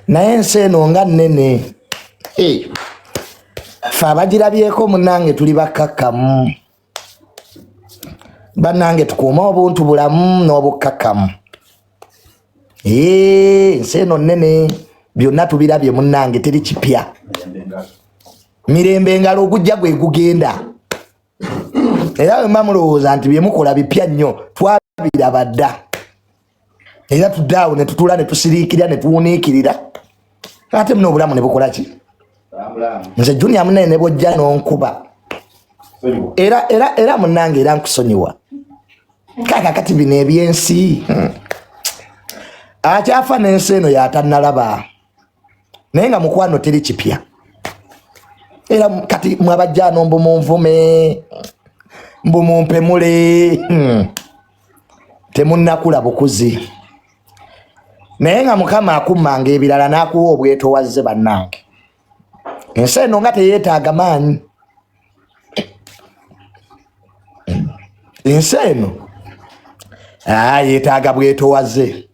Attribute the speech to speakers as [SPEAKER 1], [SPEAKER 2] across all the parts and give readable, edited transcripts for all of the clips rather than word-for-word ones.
[SPEAKER 1] naye ensi eno nga nnene. Ffe abagirabyeko munnange tuli bakkakkamu. Bannange tukuuma obuntu bulamu n'obukkakkamu. Ensi eno nnene, byonna tubirabye munnange, teri kipya. Mirembe engalo ogujja gwe gugenda. Era bwe mulowooza nti bye mukola bipya nnyo, twabiraba dda. Era tuddaawo ne tutula ne tusiriikirira ne tuwuniikirira. Ate muno obulamu ne bukola ki? Nze Junior munene ne bw'ojja n'onkuba. Era munnange era nkusonyiwa. Kati bino ebyensi. Akyafa n'ensi eno yatannalaba. Naye nga mukwano teri kipya. Era kati mwabajjano mbu munvume, mbu mumpemule. Temunnakula bukuzi. Naye nga Mukama akummanga ebirala n'akuwa obwetoowaze bannange. Ensi eno nga teyeetaaga maanyi. Ensi eno yeetaaga bwetoowaze.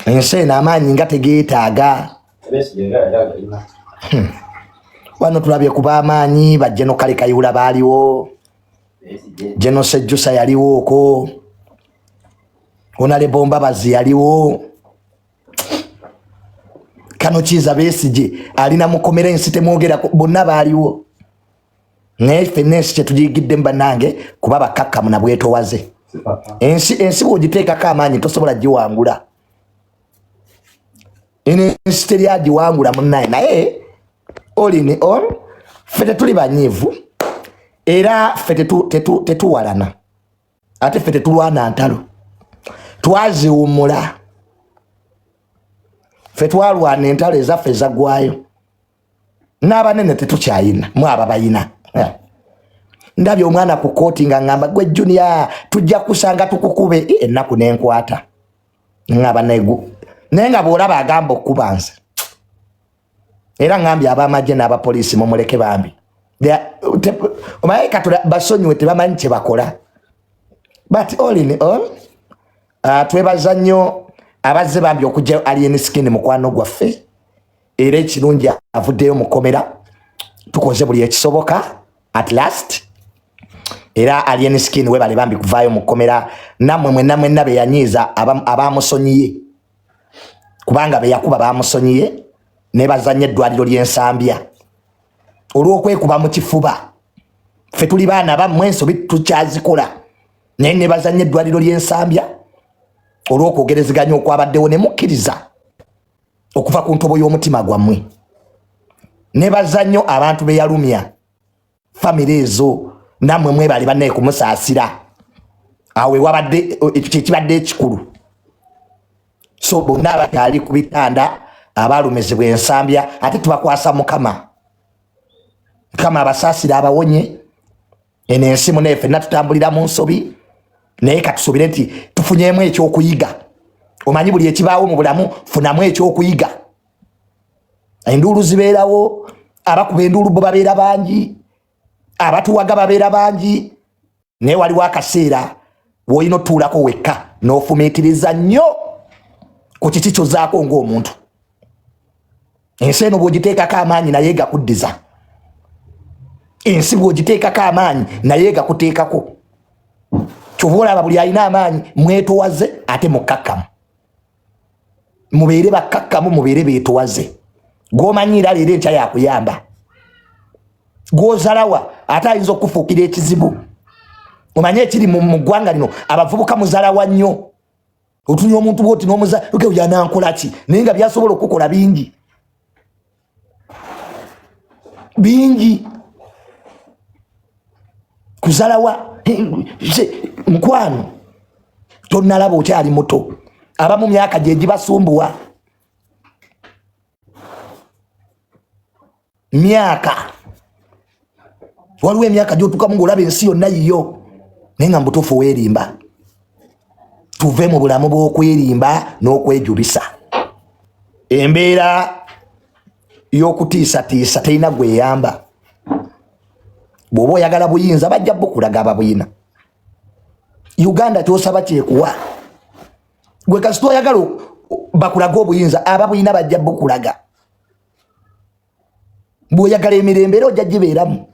[SPEAKER 1] Ensi eno amaanyi nga tegeetaaga. Wano tulabye kuba amaanyi ba General Kale Kayihura baaliwo. General Sejjusa yaliwo okwo. Honorable Mbabazi yaliwo. Kano Kiiza Besigye alina mukomera ensi temwogera bonna baaliwo. Naye ffenna ensi kye tugiyigidde bannange kuba bakkakkamu na bwetoowaze. Ensi bw'ogiteekako amaanyi tosobola giwangula. Ensi teri agiwangula munnaye, naye all in all ffe tetuli banyiivu era ffe tetuwalana. Ate ffe tetulwana ntalo. Twaziwummula. Ffe twalwana entalo ezaffe ezaggwayo. N'abanene tetukyayina, mwaba bayina. Ndabye omwana ku kooti nga ngamba gwe Junior tujja kusanga tukukube ennaku n'enkwata. Ngaba negu. Naye nga bw'olaba agamba okukuba nze. Era ngambye ab'amagye n'abapoliisi mumuleke bambi. Omaye katula basonyiwe tebamanyi kye bakola. But all in all, twebaza nnyo abazze bambi okujja Alien Skin mukwano gwaffe. Era ekirungi avuddeyo mukomera. Tukoze buli ekisoboka at last. Era Alien Skin we bali bambi kuvaayo mukomera. Namwe mwenna be yanyiiza abamusonyiye. Kubanga be yakuba bamusonyiye. Ne bazanye eddwaliro ly'Ensambya. Olw'okwekuba mu kifuba. Ffe tuli baana bammwe ensobi tukyazikola. Naye ne bazanye eddwaliro ly'Ensambya. Olw'okwogerezeganya okwabaddewo ne mukkiriza okuva ku ntobo y'omutima gwammwe. Ne bazannyo abantu be yalumya. Famire ezo namwe mwebali bannaye kumusaasira. Awe wabadde ekibadde ekikulu. So bonna abakyali ku bitanda abalumizibwa Ensambya ate tubakwasa Mukama. Mukama abasaasira abawonye. Eno ensi muno ffenna tutambulira mu nsobi. Naye katusobire nti tufunyeemu ekyokuyiga. Omanyi buli ekibaawo mu bulamu funamu ekyokuyiga. Enduulu zibeerawo, abakuba enduulu bo babeera bangi, abatuwaga babeera bangi. Naye waliwo akaseera w'olina otuulako wekka n'ofumiitiriza nnyo ku kiki ky'ozzaako ng'omuntu. Ensi eno bw'ogiteekako amaanyi naye gakuddiza. Ensi bw'ogiteekako amaanyi naye gakuteekako. Kyova olaba buli alina amaanyi mwetoowaze ate mukkakkamu. Mubeere bakkakkamu, mubeere beetoowaze. Gw'omanyiira leero enkya yakuyamba. Gw'ozalawa ate ayinza okufuukira ekizibu. Omanye ekiri mu ggwanga lino abavubuka muzalawa nnyo. Otunya omuntu bw'oti n'omuza oyo yanankola ki? Naye nga byasobola okukola bingi. Bingi. Kuzalawa mukwano tonnalaba okyali muto. Abamu myaka gye gibasumbuwa. Myaka. Waliwo emyaka gy'otuukamu ng'olaba ensi yonna yiyo. Naye nga mubutuufu weerimba. Tuve mu bulamu bw'okwerimba n'okwejubisa. Embeera y'okutiisatiisa terina gweyamba. Bw'oba oyagala buyinza bajja bukulaga ababuyina. Uganda tosaba kyekuwa gwe kasito yagalo bakulaga obuyinza ababuyina bajja bukulaga bwoyagala emirembe ojja gibeeramu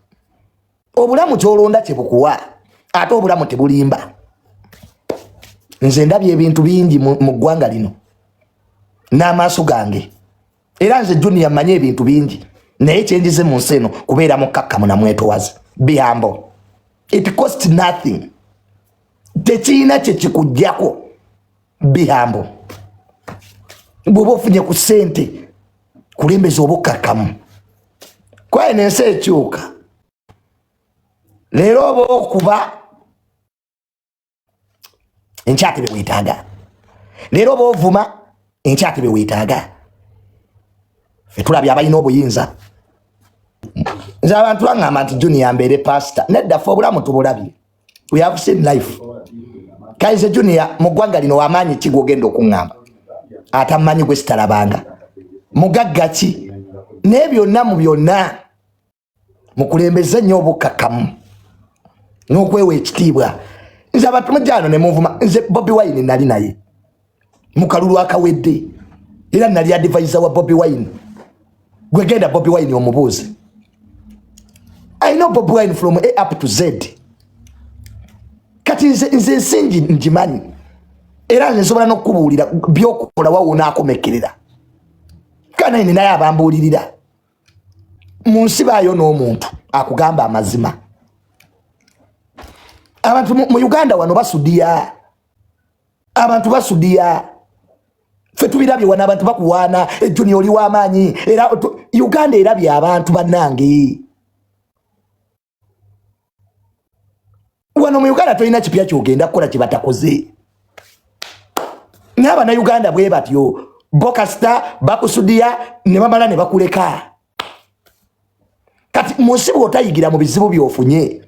[SPEAKER 1] obulamu kyolonda kyebukuwa ate obulamu tebulimba nze ndabye ebintu bingi mu ggwanga lino n'amaaso gange era nze Junior manye ebintu bingi naye kyenjize mu nsi eno kubeera mukkakkamu na mwetowaze be humble. It costs nothing. Tekiina kye kikujjako. Be humble. Bw'oba ofunye ku ssente kulembeza obukkakkamu kwaye n'ensi ekyuka leero oba okuba enkyate be weetaaga leero oba ovuma enkyate be weetaaga ffe tulabye abalina obuyinza nze abantu baŋŋamba nti Junior mbeere pastor nedda ffe obulamu tubulabye we have seen life kaize Junior mu ggwanga lino wamaanyi ki gwogenda okuŋŋamba atammanyi gwe sitalabanga mugagga ki naye byonna mu byonna mukulembeze nnyo obukkakkamu n'okwewa ekitiibwa nze abantu mujjaano ne muvuma nze Bobi Wine nali naye mu kalulu akawedde era nali advisor wa Bobi Wine gwe genda Bobi Wine omubuuze I know Bobi Wine from A up to Z kati nze nsingi njimanyi era nze nsobola n'okukubuulira by'okukola wawo n'akomekerera kana ine naye abambuulirira mu nsi baayo n'omuntu akugamba amazima abantu mu Uganda wano basudiya abantu basudiya ffe tubirabye wano abantu bakuwaana Junior oli w'amaanyi era Uganda erabye abantu bannange wano mu Uganda tolina kipya kyogenda kukola kye batakoze n'abana Uganda bwe batyo Bokasta bakusudiya ne bamala ne bakuleka kati mu nsi bw'otayigira mu bizibu by'ofunye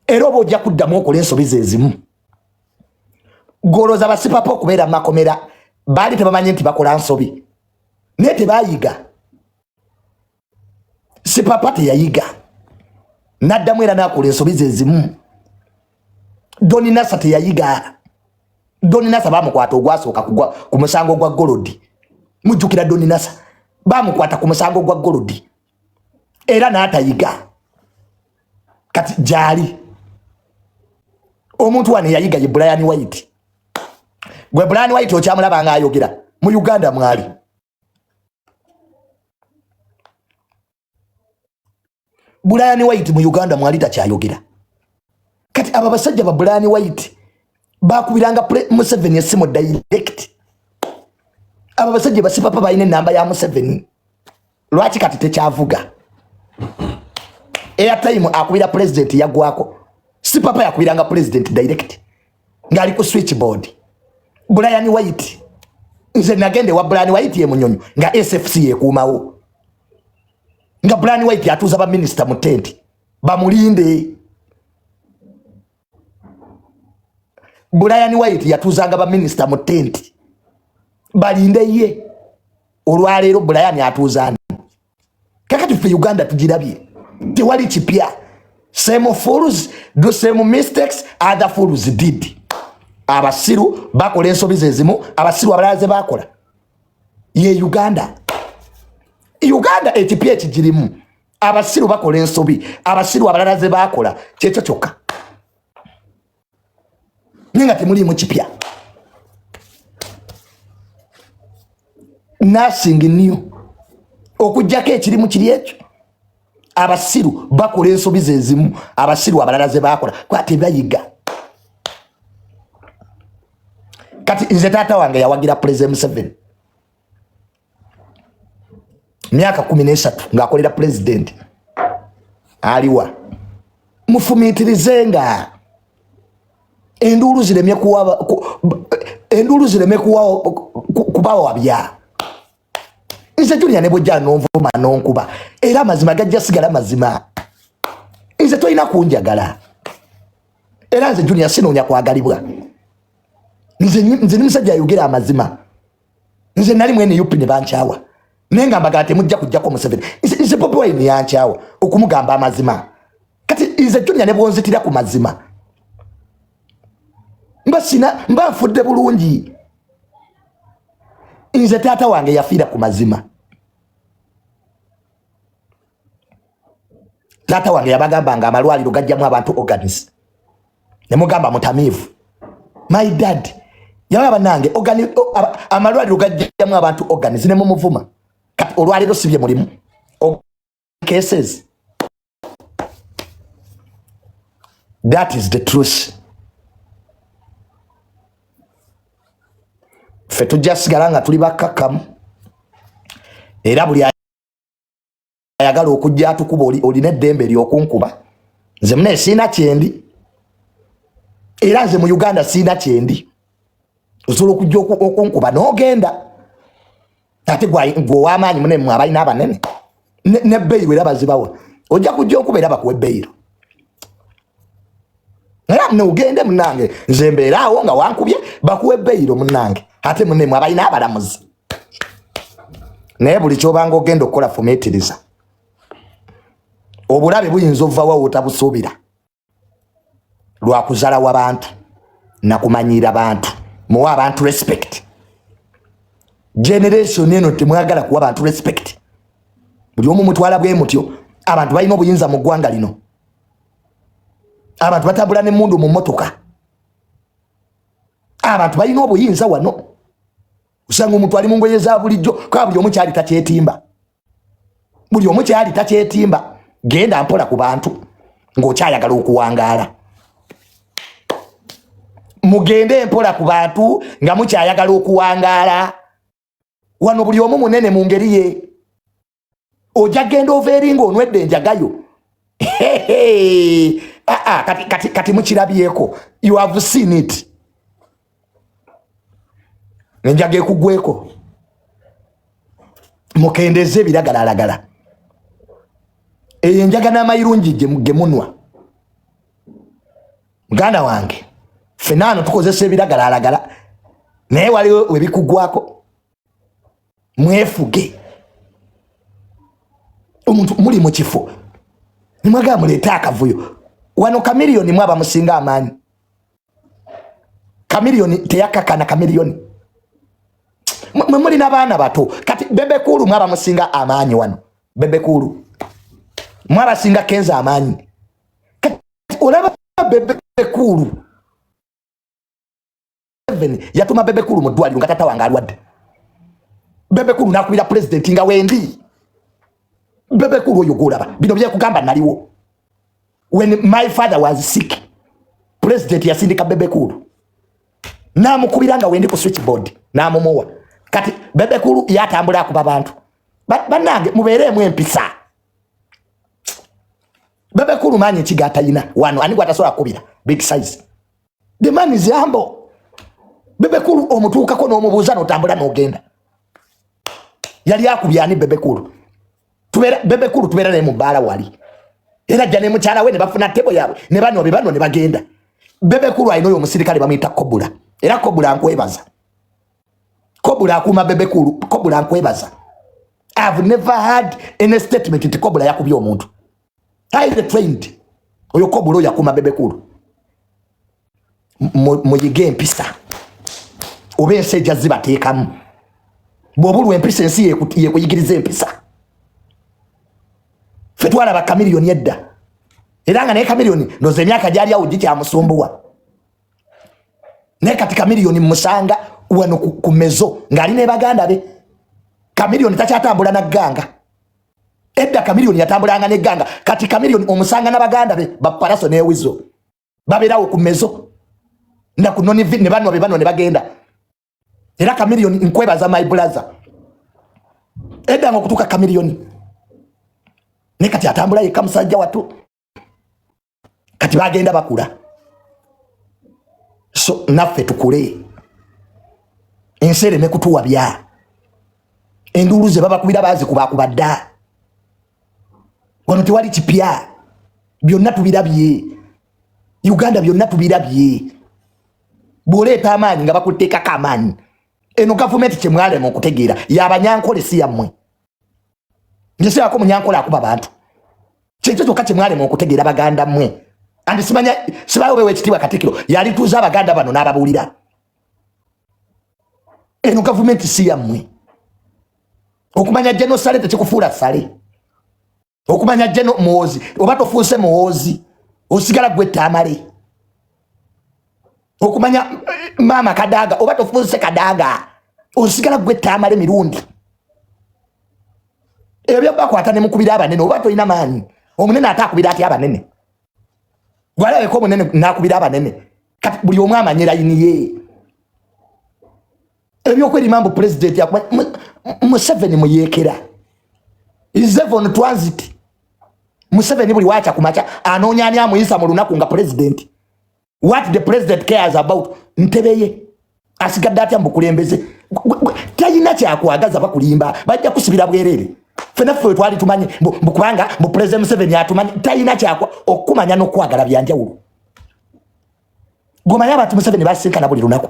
[SPEAKER 1] era oba ojja kuddamu okola ensobi ze ezimu goloza basipapa okubeera mu makomera baali tebamanyi nti bakola nsobi naye tebayiga sipapa teyayiga n'addamu era n'akola ensobi ze ezimu Doni Nasa teyayiga Doni Nasa bamukwata ogwasooka ku musango gwa Golodi mujjukira Doni Nasa bamukwata ku musango gwa Golodi era n'atayiga kati gyali omuntu wane yayiga ye Brian White gwe Brian White okyamulaba nga ayogera mu Uganda mwali Brian White mu Uganda mwali takyayogera kati aba basajja ba Brian White bakubiranga Museveni esimu direct aba basajja basipapa bayine namba ya Museveni lwaki kati tekyavuga airtime akubira president yagwako sipapa yakubiranga president direct ngali ku switchboard Brian White nze nagende wa Brian White ye munyonyo nga SFC yekuumawo nga Brian White yatuza ba minister mu tent bamulinde Brian White yatuzanga ba minister mu tent balinde ye olwaleero Brian yatuzana kakati fe Uganda tugirabye tewali kipya same fools do same mistakes other fools did abasiru bakola ensobi ze ezimu abasiru abalaze bakola ye Uganda ekipya ekigirimu abasiru bakola ensobi abasiru abalaze bakola kyekyo kyokka ninga temuli mu kipya nothing new okujjako ekirimu kiri ekyo abasiru bakola ensobi ze ezimu abasiru abalalaze bakola kwate bayiga kati nze taata wange yawagira President Museveni myaka 13 ng'akolera president aliwa mufumitirizenga endulu ziremye kubawa wabya nze Junior ne bojja n'onvuma n'onkuba era amazima gajja sigala mazima nze tolina kunjagala era nze Junior sinoonya kwagalibwa nze nimusajja ayogera amazima nze nali mwene UP ne bankyawa nenga mbagate mujja kujjako Museveni nze Bobi Wine yankyawa okumugamba amazima kati nze Junior ne bwonzitira ku mazima mba nfudde bulungi. Nze taata wange yafiira ku mazima. Taata wange yabagamba nga amalwaliro gajjamu abantu organs. Ne mugamba mutamivu. My dad yaba nange amalwaliro gajjamu abantu organs ne mumuvuma. Kati olwaliro sibye mulimu. Cases. That is the truth. Fetu just galanga tuli bakakamu. Era buli ayagala okujja atukuba olina eddembe lyokunkuba. Nze mune sina kyendi. Era nze mu Uganda sina kyendi. Osobola okujja okunkuba n'ogenda. Ate gwe w'amaanyi mune mmwe abalina abanene. Ne beyiro era bazibawa. Ojja kujja okuba era bakuwa beyiro. Era mune ugende munange. Nze mbeeraawo nga wankubye bakuwa beyiro munange. Ate mune mmwe abalina abalamuzi. Naye buli kyobanga ogenda okukola fumiitiriza. Obulabe buyinza ovvawa otabusuubira. Lwakuzala w'abantu na kumanyira abantu. Muwa abantu respect. Generation eno temwagala kuwa abantu respect. Buli omu mutwala bwe mutyo. Abantu balina obuyinza mu ggwanga lino. Abantu batambula n'emmundu mu mmotoka. Abantu balina obuyinza wano. Usanga omuntu ali mu ngoye za bulijjo kwa buli omu kyali takyetimba. Buli omu kyali takyetimba. Genda mpola ku bantu ng'okyayagala okuwangaala. Mugende mpola ku bantu nga mukyayagala okuwangaala. Wano buli omu munene mu ngeri ye. Ojja genda overinga onwedde enjagayo. Kati mukirabyeko. You have seen it. Enjaga ekugweko. Mukendeze ebiragalalagala. Enjaga n'amayirungi gemunwa. Muganda wange. Fenano tukozesa ebiragalalagala. Naye waliwo webikugwako. Mwefuge. Omuntu muli mu kifo. Nimwaga muleeta akavuyo. Wano kamiliyoni mwaba musinga amaanyi. Kamiliyoni teyakakana kamiliyoni. Muli n'abaana bato. Kati bebe kulu mwaba musinga amaanyi wano. Bebe kulu. Mwaba singa kenza amaanyi. Kati olaba bebe kulu. Yatuma bebe kulu mu ddwaliro nga tata wange alwadde. Bebe kulu nakubira president nga wendi. Bebe kulu oyo golaba. Bino bye kugamba naliwo. When my father was sick, president yasindika bebe kulu. Namukubira nga wendi ku switchboard. Namumuwa. Kati bebe kulu yatambula kuba bantu. Banange mubeeremu empisa. Bebe kulu manyi kigata yina. Wano ani gwatasola kubira. Big size. The man is humble. Bebe kulu omutuukako n'omubuuza n'otambula n'ogenda. Yali akubyani bebe kulu. Bebe kulu tubeera ne mu bbaala wali. Era jja ne mukyala we ne bafuna tebo yaabwe ne bano ne bagenda. Bebe kulu alina oyo omusirikale bamuyita Kobula. Era Kobula nkwebaza. Kobula akuuma bebe kulu. Kobula nkwebaza. I've never had any statement nti Kobula yakubye omuntu. Highly trained. Oyo Kobula oyo akuuma bebe kulu. Muyige empisa. Oba ensejja zibateekamu. Bw'obulwa empisa ensi yekuyigiriza empisa. Ffe twalaba kamiliyoni edda. Era nga naye kamiliyoni ndoze emyaka gyali awo gikyamusumbuwa. Naye kati kamiliyoni musanga wano ku mezo ng'ali ne baganda be. Kamiliyoni takyatambula na gganga. Edda kamiliyoni yatambulanga ne gganga. Kati kamiliyoni omusanga na baganda be baparaso ne wizo. Babeerawo ku mezo. Na kunoni ne bano ne bagenda. Era kamiliyoni nkwebaza my brother. Edda ngokutuka kamiliyoni. Ne kati atambula yeka musajja watu. Kati bagenda bakula. So naffe tukule. Ensere mekutuwa bya. Enduru ze baba kubira bazi kubakubadda. Wano tewali kipya. Byonna tubirabye. Uganda byonna tubirabye. Boleeta amaanyi nga bakuteekako amaanyi. Eno gavumenti kyemwalema okutegeera y'abanyankole si yammwe. Nje sirako munyankole akuba bantu. Kyekyo kyokka kyemwalema okutegeera baganda mmwe andi simanya sibayo bewe ekitiibwa Katikkiro yali tuza abaganda bano n'ababuulira eno gavumenti si yammwe okumanya General Sale tekikufuula Sale okumanya General Muhoozi oba tofuuse Muhoozi osigala gwe Tamale okumanya Maama Kadaga oba tofuuse Kadaga osigala gwe Tamale mirundi ebyo bakwata ne mukubira abanene oba toyina maanyi omunene atakubira ati abanene gwalabe ko omunene nakubira abanene kati buli omu amanyira yiniye ebyo kweri mambo president ya Museveni muyekera izevon transit Museveni buli wacha kumacha anonyanya amuyisa mu lunaku nga president what the president cares about ntebeye asigadde atya mbukulembeze tayina kyakwagaza bakulimba bajja kusibira bwerere fena fwe twali tumanyi mbukubanga mu president Museveni atumanyi tayina kyakwa okumanya n'okwagala byanjawulo gomanya abantu Museveni basinkana buli lunaku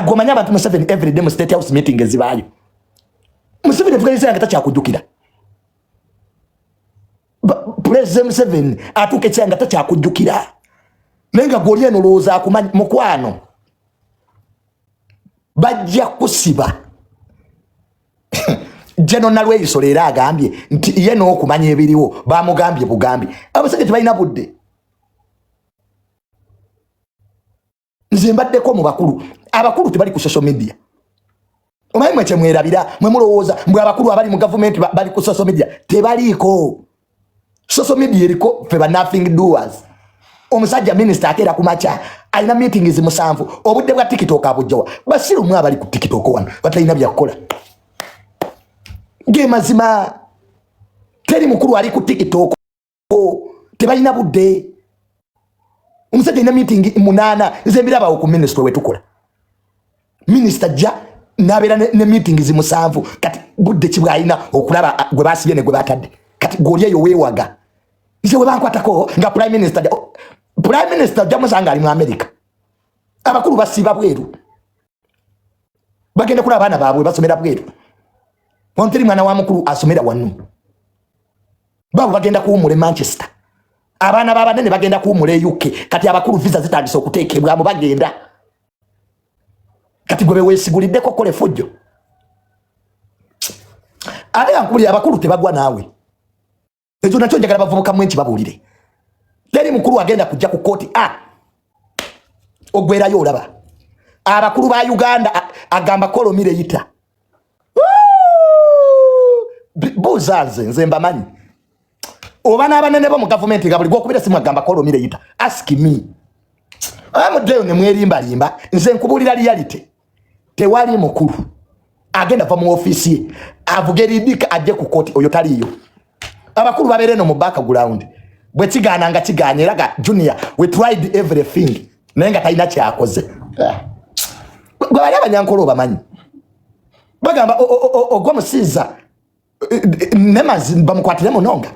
[SPEAKER 1] gomanya abantu Museveni every day mu state house meeting ezibayo Museveni tukalisa yanga takyakujjukira president Museveni atuke kyanga takyakujjukira nenga goli eno looza akumanyi mukwano bajja kusiba General Nalweyiso leero agambye nti ye n'okumanya ebiriwo bamugambye bugambi abasajja tebalina budde nze mbaddeko mu bakulu abakulu tebali ku social media omanyi mwe kyemwerabira mwe mulowooza mbwe abakulu abali mu gavumenti bali ku social media tebaliiko social media eriko fe ba nothing doers omusajja minister akeera kumacha alina meetings musanvu obudde bwa TikTok abujjawa basiru mwe abali ku TikTok wano batalina byakola ge mazima teri mukuru ali ku TikTok tebalina budde omusajja ina meeting munana nze mbiraba ku minister wetukola minister ja nabera ne meetings musanvu kati budde kibwalina okulaba gwe basibye ne gwe batadde kati goliye yo wewaga nze we bankwatako nga prime minister ja musanga ali mu America abakulu basiba bweru bagenda kula abana baabwe basomera bweru wonteri mwana wa mukulu asomera wanu babu bagenda kuwumule Manchester abana babanene bagenda kuwumule UK kati abakulu visa zitandise okuteekebwa mu bagenda kati gwe wesigulidde ko kole fujjo ate yankuli abakulu tebagwa nawe ejo nacho njagala bavubuka mwenchi babulire teri mukulu agenda kujja ku koti ogwera yo olaba abakulu ba Uganda agamba kolomire yita buzaze nze mbamanyi obana abanene bo mu government gabuli gwokubira simu agamba kolomire yita ask me amudeo ne mwerimba limba nze nkubulira reality tewali mukulu agenda va mu office ye avugeridika ajje ku koti oyo taliyo abakulu babere no mu background bwe kigana nga kiganyiraga junior we tried everything nenga tayina kyakoze gwe bali abanyankolo bamanyi bagamba ogwa musiza nemazi bamukwatire munonga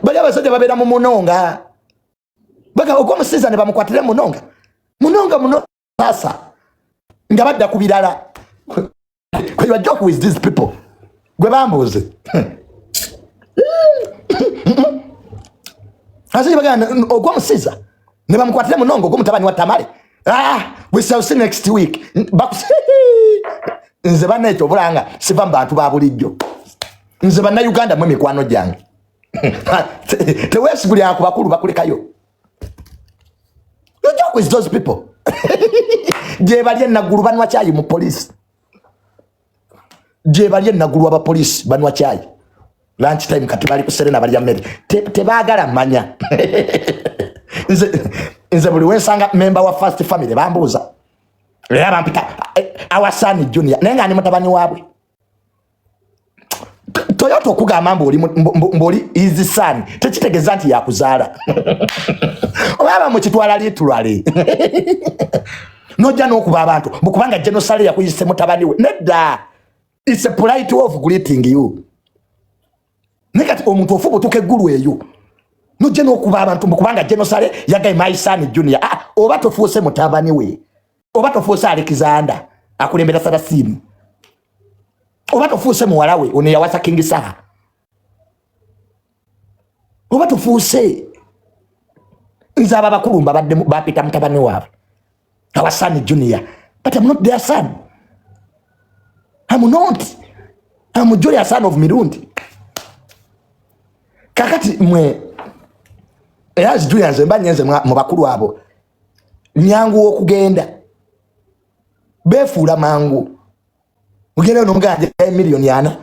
[SPEAKER 1] bali abasajja babera mu munonga baga ogwa musiza ne bamukwatire munonga sasa nga badda kubirala kwe joke with these people gwe bambuze Asi bagana ogwa musiza ne bamukwatire munonga ogwa mutabani wa Tamale we shall see next week nze baneto bulanga siva mbantu babulijjo nze bana Uganda mwe mikwano jange tewesiguli akubakulu bakulekayo you joke with those people je bali nagulu banwa chayi mu police je bali nagulu aba police banwa chayi lunch time kati bali kuserena bali ya meri tebagala manya nze buli wensanga member wa first family bambuza era bampita awasani junior nenga ni mutabani wabwe Toyota okugamba mboli izi sani tekitegeza nti yakuzala obaba mu kitwala litulale nojja n'okuba abantu mukubanga General Sale yakuyise mutabani we nedda it's a polite way of greeting you nekati omuntu ofubu tukeggulu eyo nojja n'okuba abantu mukubanga General Sale yagaye my son junior oba tofuuse mutabani we oba tofuuse Alexander akulembera Sarasimu oba tofuuse muwala we ono yawasa King Saha oba tufuuse nze aba bakulumba badde bapita mutabani waabwe our son Junior, but I'm not their son. I'm not. I'm Junior son of Mirundi. Kakati mwe eyazi Junior nze mbanyenze mu bakulu abo nyangu okugenda befuula mangu ugenda nomuganje million yana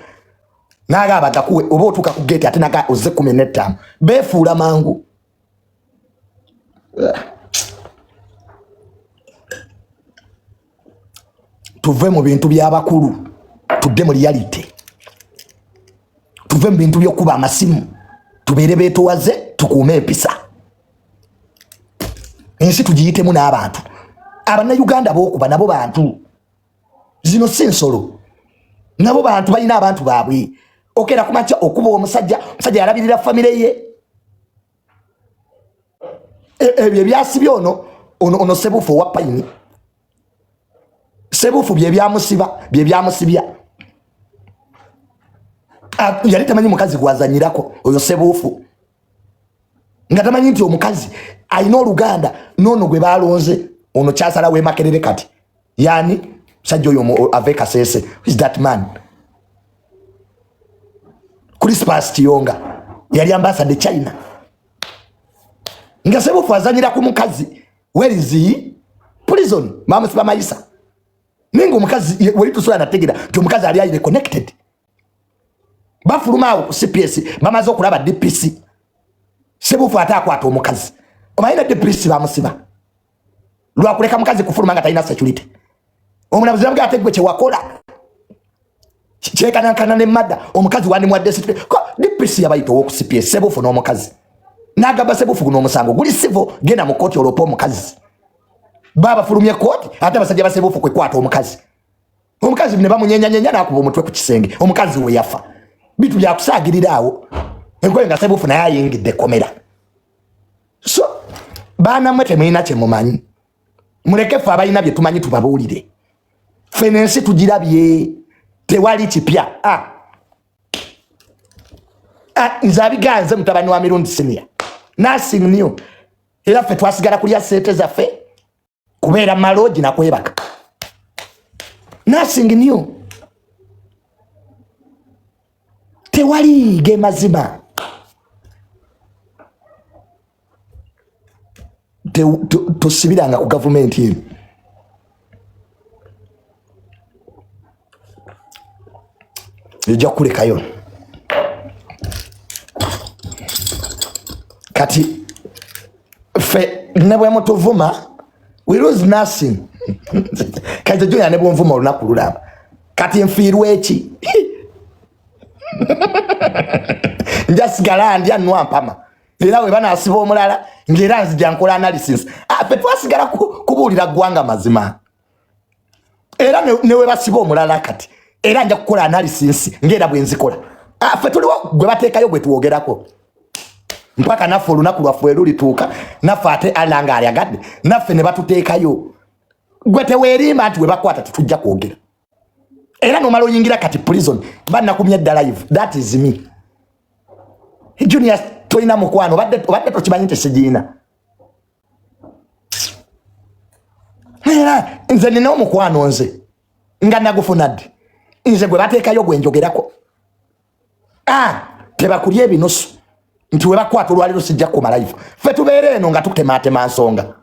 [SPEAKER 1] naga abatakuwe oba otuka ku gate ate naga oze 15 befuula mangu. Tuve mu bintu by'abakulu tudde mu reality, tuve mu bintu by'okuba amasimu tubeere beetowaze tukuume empisa. Ensi tugiyitemu n'abantu Abannayuganda b'okuba nabo bantu, zino si nsolo, nabo bantu balina abantu baabwe. Okera kumakya okuba omusajja yalabirira famire ye ebyo byasibye ono Sebufu owa Payini. Sebufu bye byamusibya yali tamanyi mukazi gwazanyirako oyo Sebufu, nga tamanyi nti omukazi alina oluganda nono gwe balonze ono kyasala we Makerere kati yani sajja oyo ave Kasese. Who is that man? Crispus Kiyonga yali ambassador China, nga Sebufu azanyira ku mukazi. Where is he? Prison. Mama siba mayisa ningo mukazi wali tusula nategera ti omukazi ali ayire connected bafuluma ku CPS bamaze okulaba DPC. Sebufu atakwata omukazi omayina DPC bamusiba lwakuleka mukazi kufuluma nga talina security. Omunabuzi bamga ategwe kye wakola kyekanankana ne madda omukazi wandi mwadde DPC yabayita owo ku CPS. Sebufu n'omukazi nagamba Sebufu guno omusango guli civil genda mu kooti olopa omukazi. Baba fulumye kooti ate basajja ba Sebufu kwekwata omukazi. Omukazi ne bamunyenya nakuba omutwe ku kisenge. Omukazi we yafa. Bitu bya kusagirira awo. Enkoye nga Sebufu naye ayingidde komera. So bana mwete mwina kye mumanyi. Muleke fe abalina bye tumanyi tubabuulire. Fenensi tugirabye tewali kipya. Nzabiganze mutabani wa Mirundi Senior. Nothing new. Era fe twasigala kulya sente zaffe kubeera maloji na kwebaka. Nothing new. Tewali ge mazima. Tosibiranga ku government yetu. Ejja kulekayo. Kati fe nebwe mutuvuma we lose nothing. Kati Junior nebwe mvuma olunaku lulaba. Kati nfiirwe eki. Njasigala ndya nwampama. Era we bana asiba omulala ngera nzija nkola analysis. Fe twasigala kubuulira gwanga mazima. Era newe basiba omulala kati. Era nja kukola analysis ngera bwe nzikola. Fe tuliwo gwe bateekayo gwe tuwogerako. Mpaka nafe olunaku lwaffe lulituuka naffe ate alanga alyagadde naffe ne batuteekayo. Gwe teweerimba nti we bakwata tetujja kwogera. Era nomala oyingira kati prison bannakumye edda live. That is me. Junior toyina mukwano obadde tokimanyi nti sigiina. Era nze nina omukwano nze nga nagufuna ddi. Nze gwe bateekayo gwe njogerako. Tebakulya ebinusu nti we bakwata olwaliro sijja kumala live. Fe tubeere eno nga tutemaatema nsonga.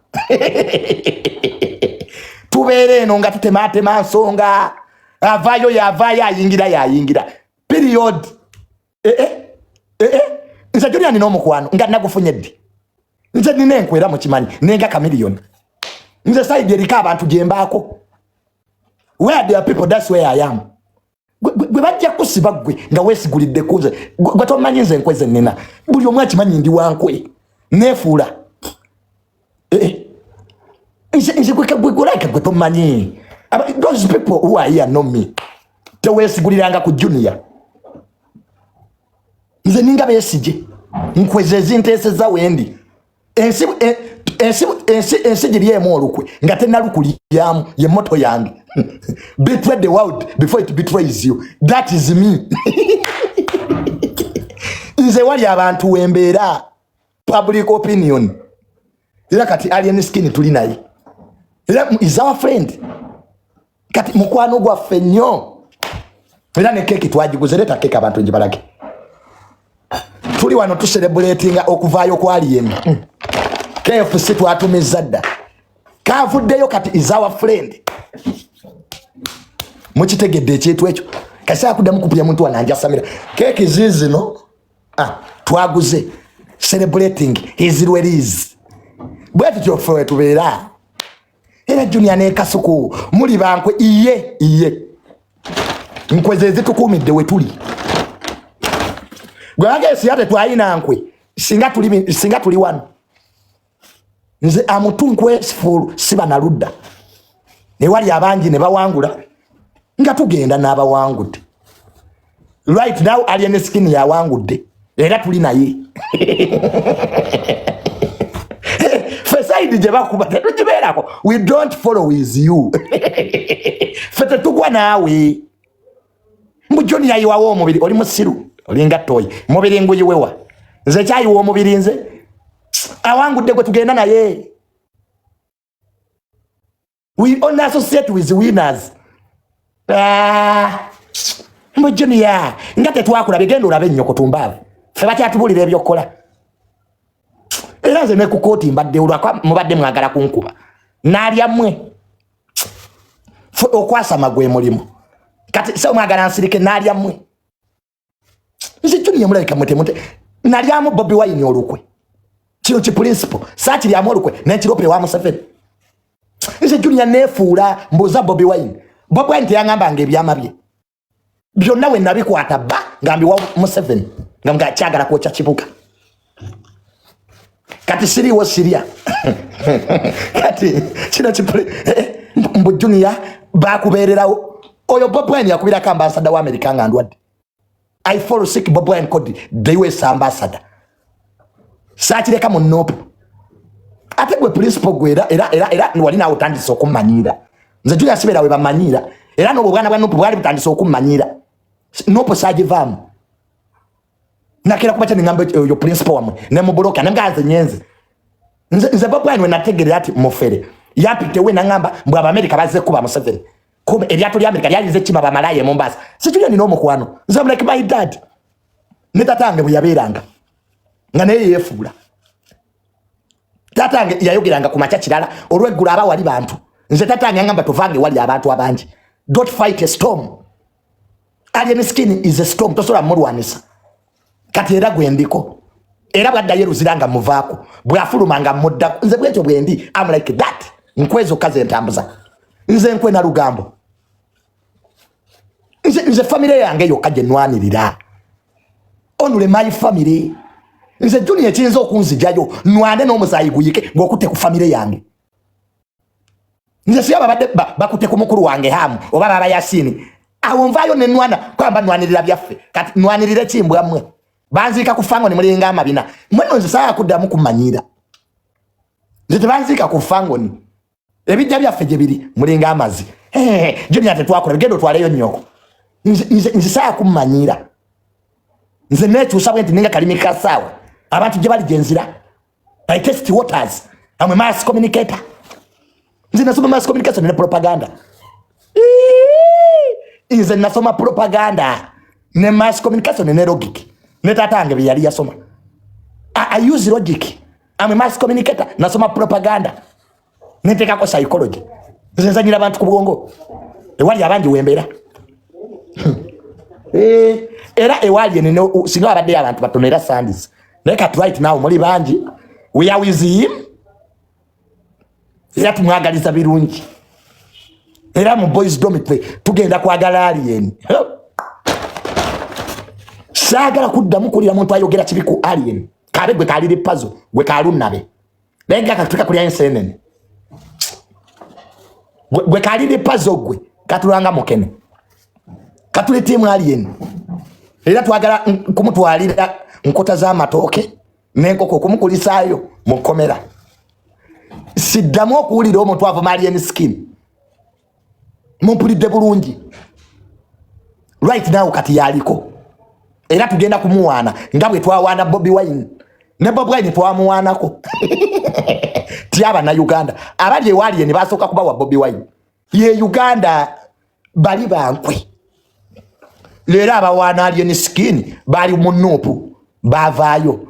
[SPEAKER 1] Tubeere eno nga tutemaatema nsonga. Avaayo yavaayo ayingira. Period. Nze Junior nina omukwano nga nagufunye ddi. Nze nina enkwera mu kimanyi nenga kamiliyoni. Nze side erika abantu gyembaako. Where there are people, that's where I am. Gwe bajja kusiba gwe nga weesigulidde kuze. Gwe tomanyi nze nkweze nina. Buli omu akimanyi ndi wankwe. Neefuula. Nze gwe like gwe tomanyi. Those people who are here know me. Teweesiguliranga ku Junior. Nze ninga beesije. Nkweze zinteeseza wendi. Ensi giriemu olukwe nga tennalukulyamu ye moto yange. Betray the world before it betrays you. That is me. nze wali abantu wembeera public opinion era kati Alien Skin tuli naye era is our friend kati mukwano gwaffe nnyo era ne keki twagiguze leta keki abantu njibalage tuli wano tu celebrating okuvaayo kwa Alien KFC twatumiza dda kavuddeyo kati is our friend mukitegedde ekintu ekyo kasa kuddamu kupya muntu wananja samira keki zizino twaguze celebrating his release bwati tofwe tubeera era Junior ne Kasuku muli bankwe iye nkwezeze tukumidde we tuli gwange siyate twayina nkwe singa tuli wano nze amutunkwe sifuru siba na ludda ne wali abangi ne bawangula nga tugenda n'abawangudde right now Alien Skin ya wangudde era tuli naye fesaidi je bakuba tujiberako we don't follow with you fete tugwa nawe mbujoni yayi wawo omubiri oli musiru olinga toyi mubiri nguyi wewa nze kyayi wo omubiri nze awangudde gwe tugenda naye we only associate with winners mbujoni ya ngate twakula bigendo olabe nnyo kutumbavu fe bakyatubulira ebyokola era nze ne ku kooti mbadde olwa mubadde mwagala kunkuba nalya mmwe okwasama gwe mulimu kati so mwagala nsirike nalya mmwe nze Junior mulabika mute nalyamu Bobi Wine olukwe kino ki principle saakiryamu olukwe n'ekirope wa Museveni nze Junior nefuula mbuza Bobi Wine teyangamba ng'ebyama bye byonna we nabikwata ba ngambi wa Museveni nga kyagala kwokya kibuga kati siriwo siria kati kino kipuli mbu Junior bakubeererawo oyo Bobi Wine yakubirako ambassador wa America nga ndwadde I follow sick Bobi Wine code the US ambassador saakireka mu nope ate gwe principle gwera era wali nawe otandise okumanyira nze Junior sibeera we bamanyira era n'obwo bwana bwa nope bwali butandise okumanyira nope saagivaamu nakira kubacha ningambe yo principle wamwe ne muboloka nangaze nyenze nze Bobi Wine nategerera ati mufere yapite we nangamba mbwa America baze kuba Museveni kome eryato lya America lyalize chima bamalaye Mombasa sijulia ni nomo kwano nze am like my dad netatange buyaberanga nga naye yefula tatange yayogiranga ku macha kirala olwegula aba wali bantu nze tatange ngamba tuvange wali abantu abanji don't fight a storm Alien Skin is a storm tosola mulwanisa kati era gwendiko era bwadda yeruziranga muvaako bwafulumanga mudda nze bwekyo bwendi I'm like that nkwezo kaze ntambuza nze nkwe na lugambo nze family yange yo kaje nwanirira onule my family nze Junior chinzo okunzijayo nwane n'omusayi guyike ngokute ku family yange nze siyaba badde bakute ku mukuru wange hamu oba baba Yasini awonvayo ne nwana kwamba nwanirira byaffe kati nwanirire chimbwa mwe banzika kufango ni mulinga amabina mweno nze saa kuddamu kumanyira nze tebanzika kufango ni ebijja byaffe gye biri mulinga amazi Junior tetwakula bigendo twaleyo nnyoko nze saa kumanyira nze nekyusa bwenti ninga kalimi kasawa abantu gye bali genzira by test waters I'm a mass communicator nze nasoma mass communication ne propaganda nze nasoma propaganda ne mass communication ne logic netatange byali yasoma I use logic I'm a mass communicator nasoma propaganda neteka ko psychology nzanyira abantu ku bwongo ewali abangi wembera era ewali ne singa abadde abantu batonera Sandis leka right now muri bangi we are with him era tumwagaliza birungi era mu boys dormitory tugenda kwagala Alien sagala kuddamu kulira muntu ayogera kibiku Alien kabe gwe kalire puzzle gwe kalunabe lenga katuka kulya ensenene gwe kalire puzzle gwe katulanga mukene katule timu Alien era twagala kumutwalira nkota za matoke nenkoko kumukulisaayo mukomera siddamu okuwulira omuntu ava Alien Skin mumpulidde bulungi right now kati yaliko era tugenda kumuwana nga bwe twawana Bobi Wine ne Bobi Wine twamuwanako tiaba na Uganda abali ewali ne basoka kuba wa Bobi Wine ye Uganda bali bankwe lera abawana alien skin bali munupu bavaayo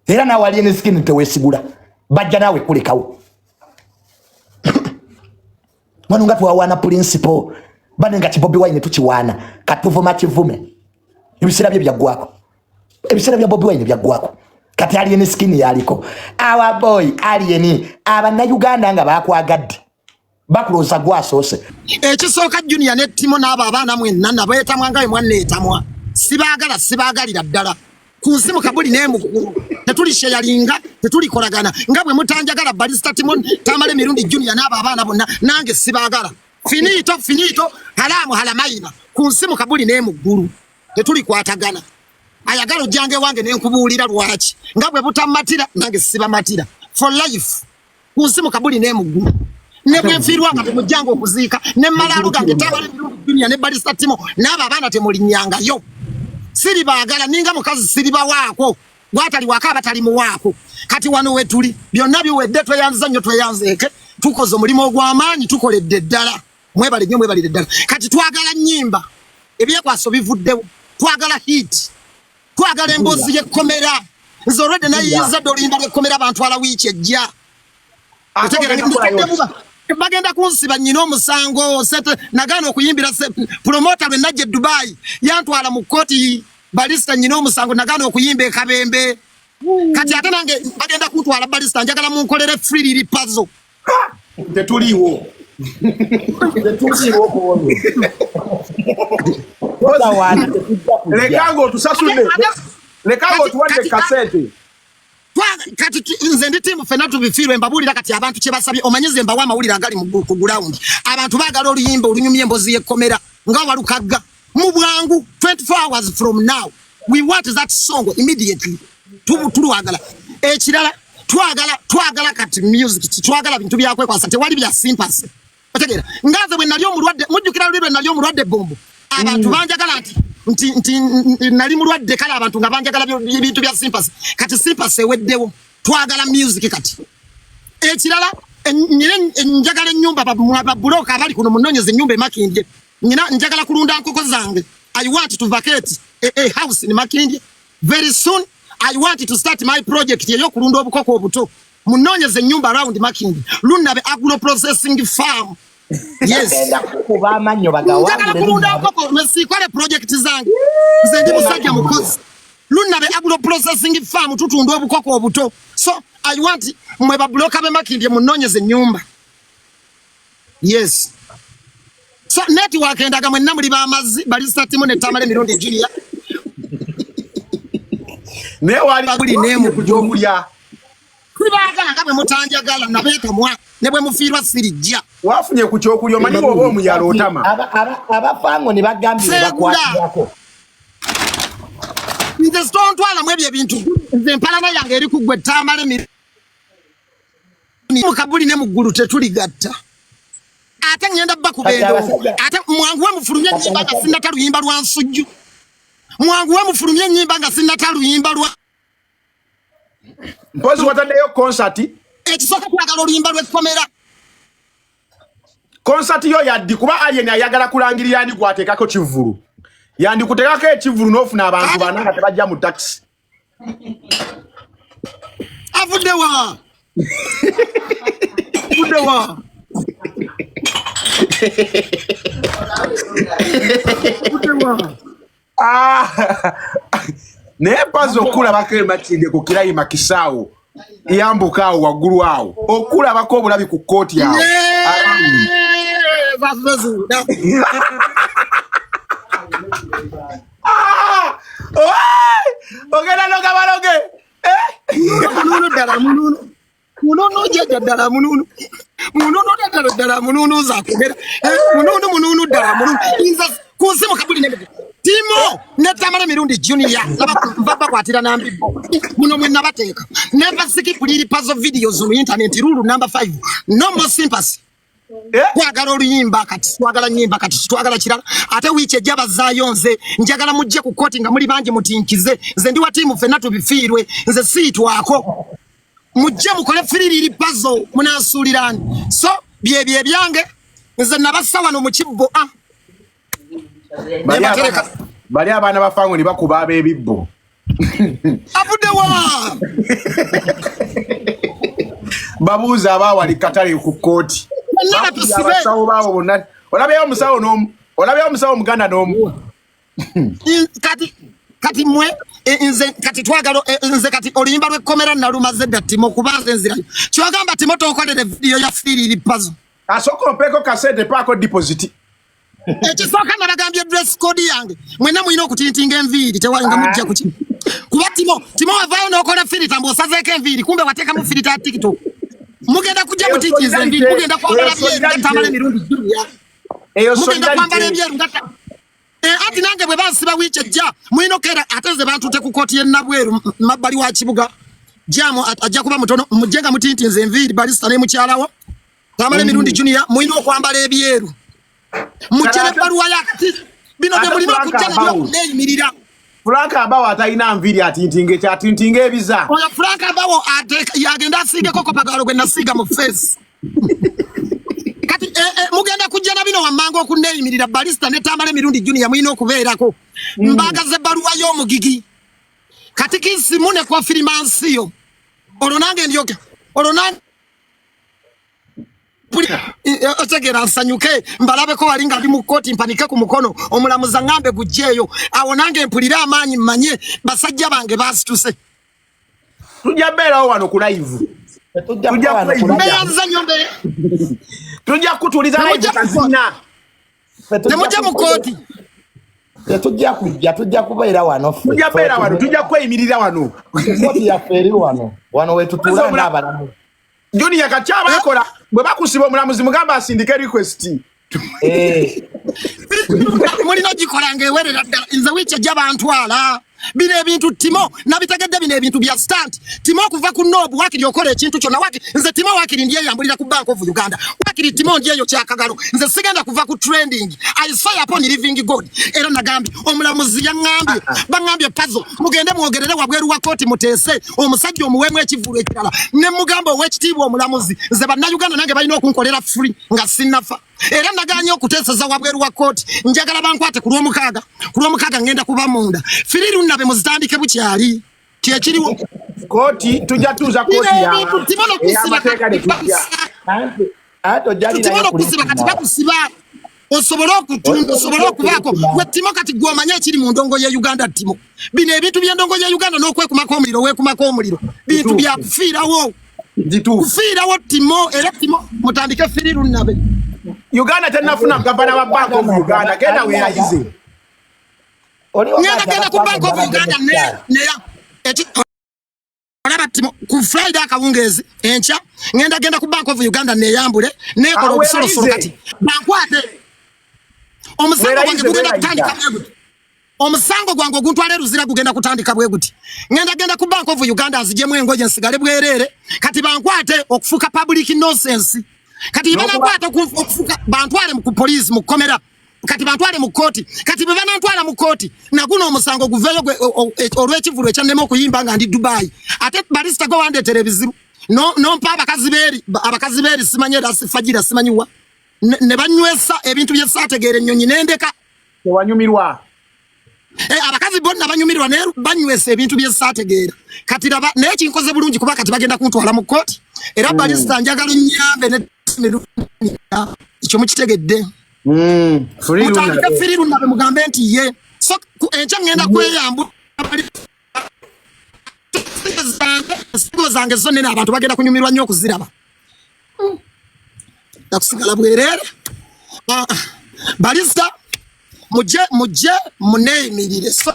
[SPEAKER 1] era na wali alien skin tewesigula bajja nawe kulekawo mwana ngati wawana principle bane ngati Bobi Wine tuchiwana katuvuma kivume ebisira bye byagwako ebisira bya Bobi Wine byagwako kati alien skin yaliko our boy alien abana Uganda nga bakwagadde bakuloza gwasose
[SPEAKER 2] ekisoka Junior ne Timo n'aba abana mwenna nabo etamwa ngaye mwanne etamwa sibagalira ddala kunsimu kabuli n'emugulu tetuli sheyalinga tetuli kolagana nga bwe mutanjagala Balista Timon Tamale Mirundi Junior n'aba abana bonna nange sibagala finito halamu halamaina kunsimu kabuli n'emugulu tetuli kwatagana ayagalo jange wange n'enkubuulira lwaki nga bwe butamatira nange sibamatira for life kunsimu kabuli n'emugulu nebwe mfirwanga bemujjango okuziika ne malalu gange Tamale Mirundi Junior ne Balista Timon n'aba abana temulinyanga yo siri bagala ninga mukazi siri bawako gwatali wakaba tali muwako kati wano wetuli byonna biwedde tweyanza nnyo tweyanzeeke tukoze omulimo ogw'amaanyi tukoledde ddala mwebale ddala kati twagala nnyimba ebyekwaso bivuddewo twagala hit twagala emboozi y'ekkomera nze olwedde nayiza dolimba l'ekkomera abantu ala wiiki ejja bagenda kunsiba nnyina omusango nagaana okuyimbira promota lwe najja e Dubai yantwala mu kkooti Balista nnyina omusango nagaana okuyimba e Kabembe kati ate nange bagenda kuntwala Balista njagala munkolere free liri puzzle
[SPEAKER 3] tetuliwo lekango tusasudde lekango tuwadde kasete
[SPEAKER 2] kati nze ndi timu fena tubifirwe mbabulira kati abantu kyebasabye omanyize mbawa amawulire agali ku ground abantu bagala oluyimba olunyumya emboozi y'ekkomera nga walukagga mu bwangu 24 hours from now we want that song immediately tulwagala ekirala twagala kati music twagala bintu byakwekwasa tewali bya sympathy otegera ngaze bwe nali omulwadde mujjukira lulwe nali omulwadde bombo abantu banjagala nti nali mulwadde kale abantu nga banjagala bintu bya sympathy kati sympathy eweddewo twagala music kati ekirala njagala ennyumba babuloka abali kuno munonyeze ennyumba emakindye nyina njagala kulunda nkoko zange I want to vacate a house in Makindye very soon I want to start my project yeyo kulunda obukoko obuto munonyeze ennyumba around Makindye lunabe agro processing farm yes
[SPEAKER 1] kuba amanyo bagawande
[SPEAKER 2] kulunda obukoko mesikole project zange nze ndi musajja mukozi lunabe agro processing farm tutunda obukoko obuto so I want mwe babloka be Makindye munonyeze ennyumba yes so network endaga mwenna muli bamazi Balista Timon ne Tamale Mirundi Junior
[SPEAKER 3] ne wali
[SPEAKER 2] baguli nemu
[SPEAKER 3] kujokulya
[SPEAKER 2] kubagala nga bwe mutanjagala nabeeta mwa ne bwe mufiirwa sirijja
[SPEAKER 3] wafunye ku kyokulya omanyi oba omuyalo otama
[SPEAKER 1] abafango ne bagambye bakwatako
[SPEAKER 2] nze sitontwala mu ebyo ebintu nze empalana yange eri kuggwe Tamale Mirundi mukabuli ne muggulu tetuligatta ate ngenda bakubendo ate mwangu we mufulumye nyimba nga sinna taluyimba lwa nsujju mwangu we mufulumye nyimba nga sinna taluyimba lwa
[SPEAKER 3] mpozi wataddeyo concert
[SPEAKER 2] ekisooka twagala oluyimba lw'ekkomera
[SPEAKER 3] concert yo yaddi kuba alien ayagala kulangirira ani gwateekako kivulu yandi kuteekako ekivulu n'ofuna abantu bana nga tebajja mu taxi
[SPEAKER 2] avuddewa
[SPEAKER 3] naye mpazi okulabako emakindye ku kirayima kisaawo yambuka awo waggulu awo okulabako obulabi ku kkooti awo ogenda noga baloge
[SPEAKER 2] mununu ddala mununu jeja ddala mununu ddala mununu zakugera mununu ddala mununu inza kunsimu kabuli ne Timo ne Tamale Mirundi Junior baba kwatira nambibo muno mwe nabateeka never skip liri puzzle videos on internet rule number 5 no more sympathy Twagala oluyimba kati twagala nyimba kati twagala kirala ate wiiki ejja bazaayo nze njagala mujje ku kooti nga muli bangi mutinkize nze ndi wa tiimu ffenna tubifiirwe nze siitwako mujje mukole fiririri puzzle munaasuulirani so byebyo ebyange nze nabassa wano mu kibbo
[SPEAKER 3] bali abaana bafango ne bakuba ab'ebibbo
[SPEAKER 2] avuddewa
[SPEAKER 3] babuuza abaawali katale ku kooti abasawo baawo bonna olabeyo omusawo n'omu olabeyo omusawo omuganda n'omu
[SPEAKER 2] kati mwe nze kati twagala nze kati oluyimba lw'ekkomera nalumaze dda Timo kubanze nzirayo kyogamba Timo tokolere vidiyo ya fiririri puzzle
[SPEAKER 3] asooka ompeeko kasente paako deposit
[SPEAKER 2] ekisooka nabagambye dress code yange mwena mulina okutintinga enviiri tewalinga mujja ku kino kuba Timo wavaayo n'okola firita mbw'osazeeko enviiri kumbe wateekamu firita ya TikTok mugenda kujja mutinkiza enviiri mugenda kwambala byeru ngatamala emirundi jjulya mugenda kwambala ebyeru ati nange bwe bansiba wiiki ejja mulina okeera ate nze bantute ku kooti y'e Nabweru mabbali wa kibuga jamu ajja kuba mutono mujje nga mutintinza enviiri Balista ne mukyalawo tamala emirundi junior mulina okwambala ebyeru mujje n'ebbaluwa yakati bino bye mulina okujja nabyo okuneeyimirira
[SPEAKER 3] Frank Abawo atalina nviiri atintinga ekyatintinga ebiza
[SPEAKER 2] oyo Frank Abawo yagenda asiigeko kopagalo gwe nasiiga mu face kati mugenda kujja na bino wammanga okuneeyimirira Balista ne Tamale emirundi junior mulina okubeerako mbagaza ebbaluwa y'omugigi kati kinsimu ne kwa firimansiyo olwo nange ndyoke olwo nange otegera nsanyuke mbalabeko wali nga ndi mu kkooti mpanike ku mukono omulamuza ngambe gujjeeyo awo nange mpulire amaanyi mmanye basajja bange baasituse
[SPEAKER 3] tujja beerawo wano ku live tujja kutuliza live kazina
[SPEAKER 2] temujja mu kkooti
[SPEAKER 1] tujja kubeera wano
[SPEAKER 3] tujja beera wano tujja kweyimirira wano
[SPEAKER 1] kkooti yaffe eri wano wetutuula n'abalamu
[SPEAKER 3] Junior kakyaba yakola bwe bakusiba omulamuzi mugamba asindike request
[SPEAKER 2] mulina gikola ng'ewerera ddala nze wiiki ejja bantwala bino ebintu Timo nabitegedde bino ebintu bya stunt Timo okuva ku Nobu wakiri okola ekintu kyonna nze Timo wakiri ndyeyambulira ku Bank of Uganda wakiri Timo ndyeyo kyakagalo nze sigenda kuva ku trending I swear upon living God era nagambye omulamuzi yaŋŋambye baŋŋambye puzzle mugende mwogerere wabweru wa kooti muteese omusajja omuweemu ekivulu ekirala ne mugamba ow'ekitiibwa omulamuzi nze bannayuganda nange balina okunkolera free nga sinnafa era naganye okuteeseza wabweru wa kooti njagala bankwate ku lw'omukaaga ngenda kuba munda firiru nabe muzitandike bukyali kyekiriwo
[SPEAKER 3] kooti tujja tuuza kooti
[SPEAKER 2] okusiba kati bakusiba osobola okubaako gwe Timo kati gw'omanye ekiri mu ndongo ya Uganda Timo bino ebintu by'endongo ya Uganda n'okwekumako omuliro weekumako omuliro bintu bya kufiirawo kufiirawo Timo era Timo mutandike firiru nabe
[SPEAKER 3] Uganda tennafuna gavana wa Bank of Uganda genda weerayize
[SPEAKER 2] ngenda ku Bank of Uganda neya olaba Timo ku Friday akawungeezi enkya ngenda ku Bank of Uganda neeyambule neekola obusolosolo kati bankwate omusango gwange gugenda kutandika bwe guti omusango gwange oguntwala eruzira gugenda kutandika bwe guti ngenda ku Bank of Uganda azijemu engoye nsigale bwereere kati bankwate okufuuka public nonsense kati bankwate okufuuka bantwale ku police mu komera kati bantwale mu kooti kati bwe banantwala mu kooti naguno omusango guveeyo olw'ekivulu ekyannema okuyimba nga ndi Dubai ate Balista go wandeetera ebizibu nompa abakazi beeri simanyi era sifagira simanyiwa ne banywesa ebintu bye saategeera ennyonyi n'endeka
[SPEAKER 3] tewanyumirwa
[SPEAKER 2] abakazi bonna banyumirwa naye banywesa ebintu bye saategeera kati raba naye kinkoze bulungi kuba kati bagenda kuntwala mu kooti era Balista njagala nnyambe ekyo mukitegedde mutandike firiru nabe mugambe nti ye so enkya ngenda kweyambula ensigo zange zo nene abantu bagenda kunyumirwa nnyo okuziraba nakusigala bwereere Balista mujje muneeyimirire so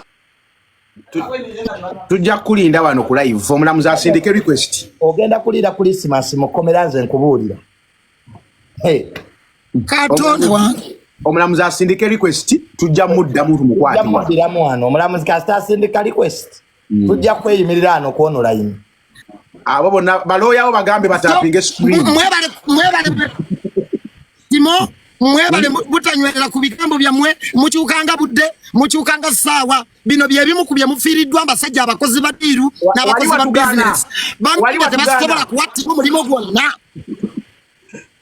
[SPEAKER 3] tujja kulinda wano ku live omulamuzi asindike request
[SPEAKER 1] ogenda kuliira Christmas mu kkomera nze nkubuulira
[SPEAKER 2] katonda wange
[SPEAKER 3] omulamuzi asindike request tujja muddamu tumukwatira
[SPEAKER 1] wano omulamuzi kasita asindika request tujja kweyimirira ano ku online
[SPEAKER 3] abo bonna balooyawo bagambe batapinge screen
[SPEAKER 2] Timo mwebale butanywerera ku bigambo byammwe mukyukanga budde mukyukanga ssaawa bino bye bimu ku bye mufiiriddwa abasajja abakozi ba ddiiru n'abakozi ba bizinesi bantu tebasobola kuwattira omulimo gwonna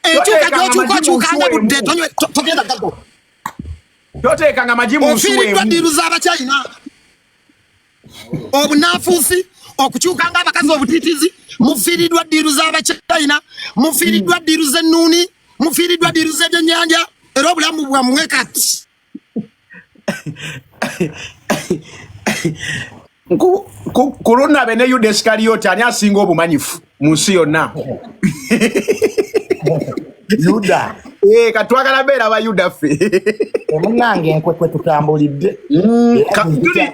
[SPEAKER 2] ekyuka gy'okyukakyukanga budde togenda gago
[SPEAKER 3] toteekanga magi mu nsuweemu
[SPEAKER 2] ofiiriddwa ddiiru z'abakyayina obunaafuusi okukyukanga abakazi obutiitizi mufiiriddwa ddiiru z'abakyayina mufiiriddwa ddiiru z'ennuuni mufiiriddwa ddiiru z'ebyennyanja era obulamu bwammwe kati
[SPEAKER 3] ku lunabe ne Yuda Iskariyoti ani asinga obumanyifu mu nsi yonna
[SPEAKER 1] Yuda
[SPEAKER 3] katwagala beera ba Yuda ffe
[SPEAKER 1] omunange enkwe tutambulidde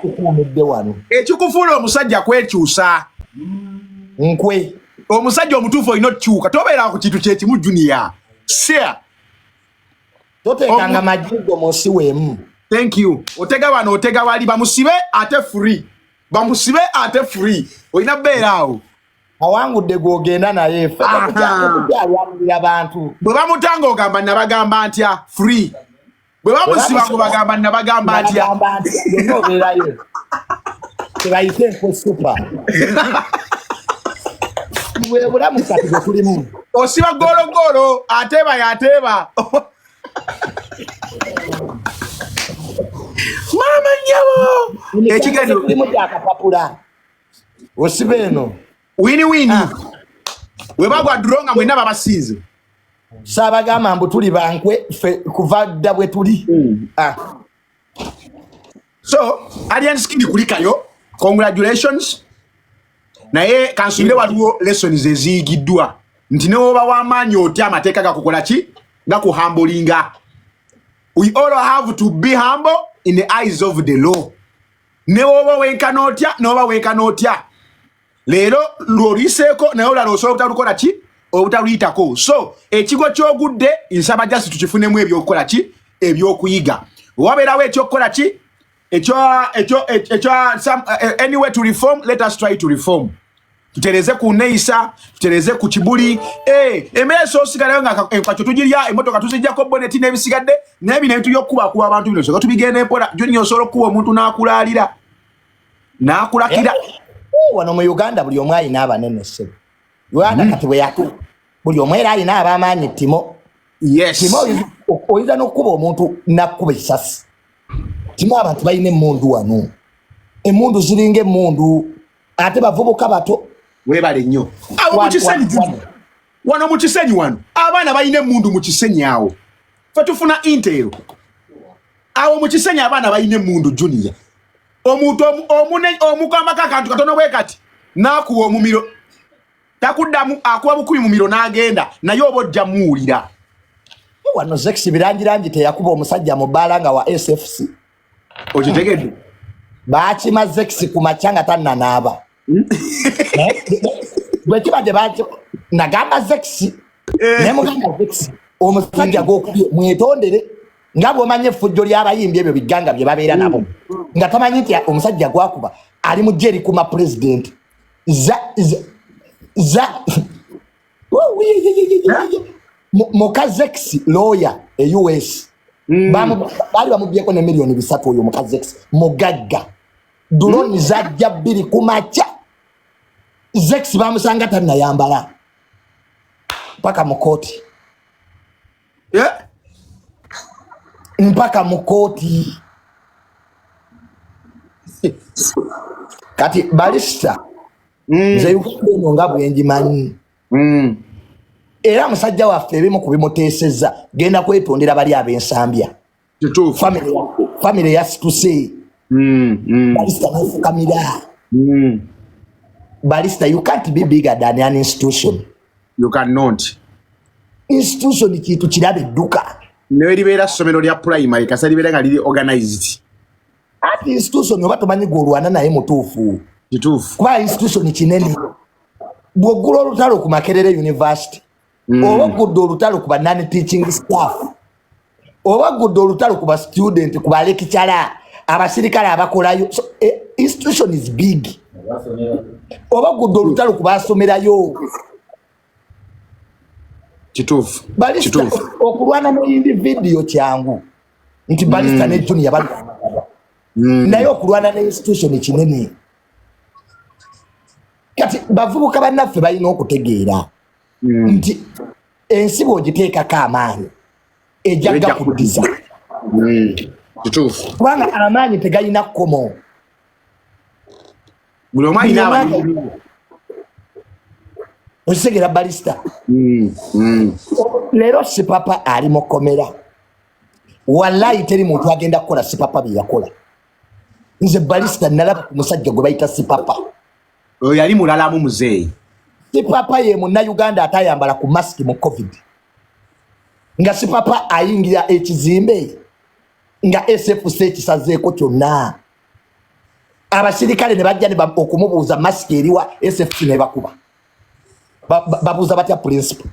[SPEAKER 1] kukuumidde wano
[SPEAKER 3] ekikufuula omusajja kwekyusa
[SPEAKER 1] nkwe
[SPEAKER 3] omusajja omutuufu olina okukyuka tobeera ku kintu kyekimu Junior share
[SPEAKER 1] toteekanga majigo mu nsi weemu.
[SPEAKER 3] Thank you. Otega wano otega wali bamusibe ate free. Bamusibe ate free. Oyina beera awo.
[SPEAKER 1] Awangudde gwogenda naye ffe alwanirira abantu.
[SPEAKER 3] Bwe bamutanga ogamba nabagamba ntya free. Bwe bamusiba kubagamba nabagamba ntya.
[SPEAKER 1] Yonna obeerayo. Tebayite enkwe super. Bulamu kati bwe tulimu.
[SPEAKER 3] Osiba gologolo ateeba yateeba. Mama nyabo ekigendo
[SPEAKER 1] limu kyakapapula osibe eno
[SPEAKER 3] wini we bagwa dronga mwena babasinze
[SPEAKER 1] sabagamba mbu tuli bankwe kuva dda bwe tuli
[SPEAKER 3] so Alien Skin kulikayo congratulations naye kansubire waliwo lessons eziyigiddwa nti ne woba w'amaanyi otya amateeka gakukola ki gakuhambulinga. We all have to be humble in the eyes of the law. Ne woba wenkana otya noba wenkana otya leero lwoliseeko naye olala osobola obutalukola ki obutaluyitako. So ekigo kyogudde nsaba jasi tukifunemu ebyokukola ki ebyokuyiga. Wabeerawo ekyokukola ki anyway to reform, let us try to reform. Tutereze ku neisa, tutereze ku kibuli. Emere so sigalayo nga enkwacho tujirya emotoka tuzijjako boneti n'ebisigadde n'ebina bintu by'okuba kuba abantu bino so tubigenda empola Junior solo kuba omuntu n'akulalira n'akulakira
[SPEAKER 1] wano mu Uganda buli omu alina abanene ssebo Uganda kati bwe yatu buli omu era alina ab'amaanyi Timo.
[SPEAKER 3] Yes.
[SPEAKER 1] Timo oyinza n'okuba omuntu n'akkuba essasi. Timo abantu balina emmundu wano emmundu ziringa emmundu ate bavubuka bato
[SPEAKER 3] webale nnyo awo wano mu kisenyi wano abaana balina emmundu mu kisenyi awo fe tufuna intero awo mu kisenyi abaana balina emmundu Junior omuntu omukambako akantu katono bwe kati n'akuwa omumiro takuddamu akuwa bukumi mu miro n'agenda naye oba ojja muwulira
[SPEAKER 1] wano Zex birangirangi teyakuba omusajja mu bbaala nga wa SFC
[SPEAKER 3] okitegedde
[SPEAKER 1] baakima Zex ku macanga tannanaaba bwe kibadde nagamba Zex ne mugamba Zex omusajja gw'okubye mwetondere nga bw'omanya effujjo ly'abayimbi ebyo biganga bye babeera nabo nga tamanyi nti omusajja gwakuba ali mu jeri kuma president muka Zex lawyer e US bali bamubyeko ne milioni 3 oyo muka Zex mugagga drone zajja 2 kumacha Zex bamusanga tannayambala mpaka mukoti mpaka mukoti kati balista nze yuko nga bwenjimanyi era musajja waffe ebimu kubimuteeseza genda kwetondera bali ab'ensambya family ya situse balista nafukamira Barista, you can't be bigger than an institution.
[SPEAKER 3] You cannot.
[SPEAKER 1] Institution kitu kirabe duka.
[SPEAKER 3] Newe libera somero lya primary kasa libera nga lili organized.
[SPEAKER 1] At institution oba tomanyi golwana naye mutuufu.
[SPEAKER 3] Kituufu.
[SPEAKER 1] Kuba institution kinene. Bwogula olutalo ku Makerere University. Oba guddo olutalo ku banani teaching staff. Oba guddo olutalo ku ba student ku ba lecturer abasirikale abakolayo. So, institution is big. Oba guddo olutalo ku basomerayo.
[SPEAKER 3] Kituufu.
[SPEAKER 1] Balista okulwana ne individual kyangu nti Balista ne Junior balwana naye okulwana ne institution kinene kati bavubuka bannaffe balina okutegeera nti ensi bw'ogiteekako amaanyi ejjaga kuddiza
[SPEAKER 3] Kituufu.
[SPEAKER 1] kubanga amaanyi tegalina kkomo
[SPEAKER 3] buli omu alina abalimi.
[SPEAKER 1] okisegera Balista leero Sipapa ali mu kkomera wallahi teri muntu agenda kukola Sipapa bye yakola nze Balista nalaba ku musajja gwe bayita Sipapa
[SPEAKER 3] oyo yali mulalamu muzeeyi.
[SPEAKER 1] Sipapa ye munnayuganda atayambala ku masiki mu covid nga Sipapa ayingira ekizimbe nga SFC ekisazeeko kyonna abasirikale ne bajja ne okumubuuza masiki eriwa SFC ne bakuba babuuza batya principal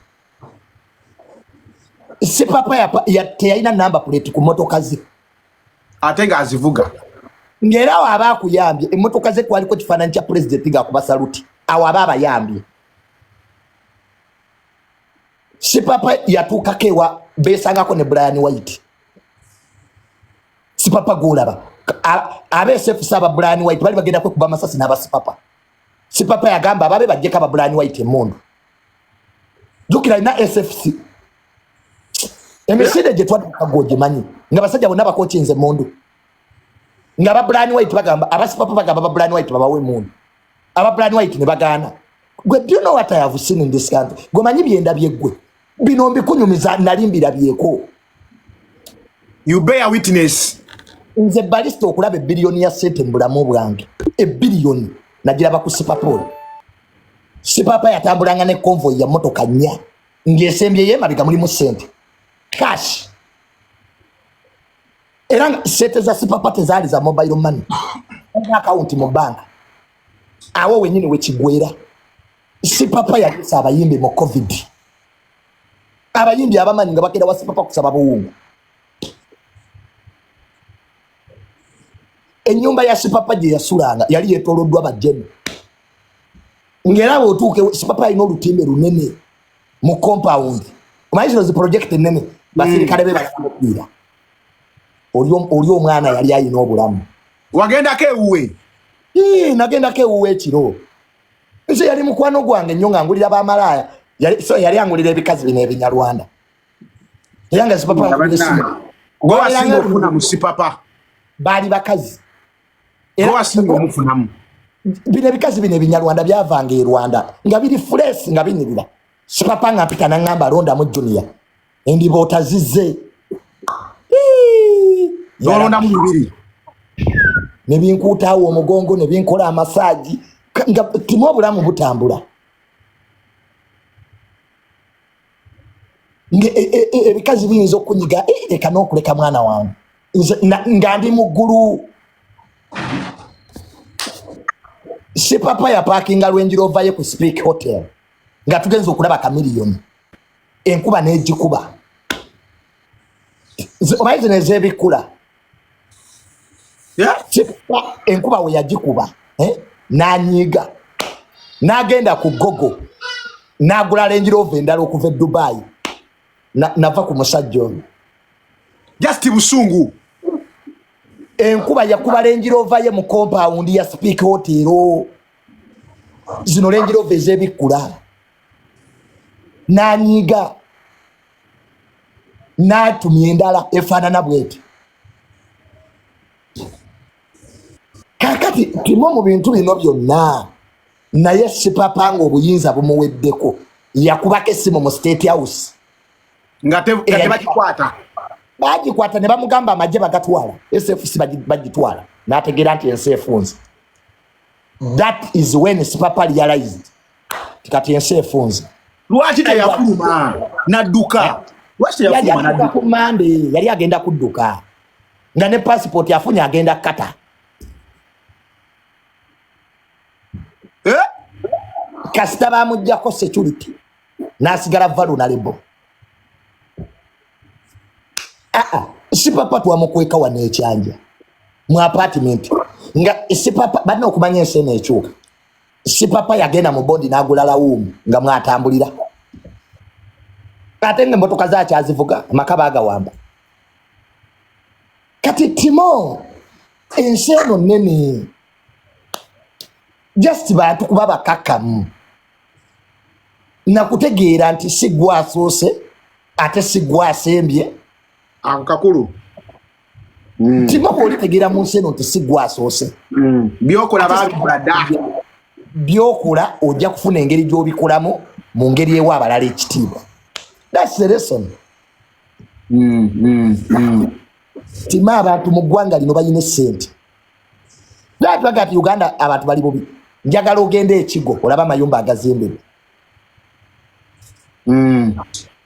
[SPEAKER 1] Sipapa teyalina namba plate ku motoka ze
[SPEAKER 3] ate ng'azivuga.
[SPEAKER 1] ng'era awo aba akuyambye emmotoka ze kwaliko kifaananyi kya pulezidenti ng'akuba saluti awo aba abayambye. Sipapa yatuukako ewa beesangako ne Brian White. Sipapa gw'olaba abeesefusa aba Brian White bali bagenda kwekuba amasasi n'aba Sipapa. Sipapa yagamba ababe bajjeko aba Brian White emmundu. Jjukira alina SFC. Emisinde gye twatuuka gw'ogimanyi nga basajja bonna bakokinze emmundu. Nga aba Brian White bagamba aba Sipapa bagamba aba Brian White babawe emmundu. Aba Brian White ne bagaana. Gwe do you know what I have seen in this country? Gwe manyi byendabye gwe. Bino mbikunyumiza nali mbirabyeko.
[SPEAKER 3] You bear witness.
[SPEAKER 1] Nze Balista okulaba ebbiliyoni ya sente mu bulamu bwange. Ebbiliyoni nagiraba ku Sipapa. Sipapa yatambulanga ne convoy ya motoka nnya ng'esembye y'emabega mulimu sente. Cash. Era sente za Sipapa tezaali za mobile money. Account mu banka. Awo wenyini wekigwera. Sipapa yalisa abayimbi mu covid. Abayimbi abamanyi nga bakera wa Sipapa kusaba buwungu. Ennyumba ya Sipapa gye yasulanga yali yeetooloddwa bajjeni. Ng'era bw'otuuke Sipapa alina olutimbe lunene mu compound. Omanyi zino zi project ennene basirikale be balamupiira. Oli omwana yali ayina obulamu.
[SPEAKER 3] Wagendako ewuwe?
[SPEAKER 1] Nagendako ewuwe ekiro. Nze yali mukwano gwange nnyo nga ngulira bamalaaya. Yali angulira ebikazi bino ebinyarwanda. Era nga Sipapa
[SPEAKER 3] gwe wasinga okufuna mu Sipapa?
[SPEAKER 1] Baali bakazi.
[SPEAKER 3] Gwe wasinga omufunamu?
[SPEAKER 1] Bino ebikazi bino ebinyarwanda byavanga e Rwanda nga biri fresh nga binyirira. Sipapa nga mpita n'angamba londamu Junior. Endiboota zizze.
[SPEAKER 3] N'olondamu bibiri.
[SPEAKER 1] Ne binkuutaawo omugongo ne binkola amasaaji nga timu obulamu butambula. Ebikazi biyinza okunyiga leka n'okuleka mwana wange. Nga ndi mu ggulu. Sipapa yapaakinga Range Rover ye ku Speak Hotel nga tugenza okulaba kamiliyoni. Enkuba n'egikuba. Omanyi zino ez'ebikula. Enkuba we yagikuba n'anyiiga n'agenda ku Gogo n'agula Range Rover endala okuva e Dubai. Nava ku musajja oyo.
[SPEAKER 3] Just busungu.
[SPEAKER 1] Enkuba yakuba Range Rover ye mu compound ya Speak Hotel. Zino Range Rover ez'ebikula. N'anyiiga n'atumya endala efaanana bweti. Kakati timo mu bintu bino byonna naye Sipapa nga obuyinza bumuweddeko yakubako essimu mu State House.
[SPEAKER 3] Nga tebagikwata.
[SPEAKER 1] Bagikwata ne bamugamba amagye bagatwala. SFC bagitwala. N'ategeera nti ensi efunze. That is when Sipapa realized kati ensi efunze.
[SPEAKER 3] Lwaki teyafuluma n'adduka? Lwaki teyafuluma n'adduka?
[SPEAKER 1] Ku Monday yali agenda kudduka. Nga ne passport yafunye agenda kata. Kasita bamuggyako security n'asigala vulnerable. Sipapa twamukweka wano ekyanja mu apartment nga Sipapa banna okumanya ensi eno ekyuka. Sipapa yagenda mu bondi n'agula lawumu nga mwatambulira. Atenge motoka zache azivuga makaba agawamba. Kati Timo enseno nene just bantu kubaba kakamu na kutegeera nti sigwa asose ate sigwa asembye
[SPEAKER 3] akakulu
[SPEAKER 1] Timo ko litegeera mu nseno nti sigwa asose
[SPEAKER 3] byokola babibada
[SPEAKER 1] byokola ojja kufuna engeri gy'obikolamu mu ngeri ewa abalala ekitiibwa. That's the lesson. Timo abantu mu ggwanga lino bayina essente. Natwaga ati Uganda abantu bali bubi. Njagala ogende ekigo olaba amayumba agazimbibwa.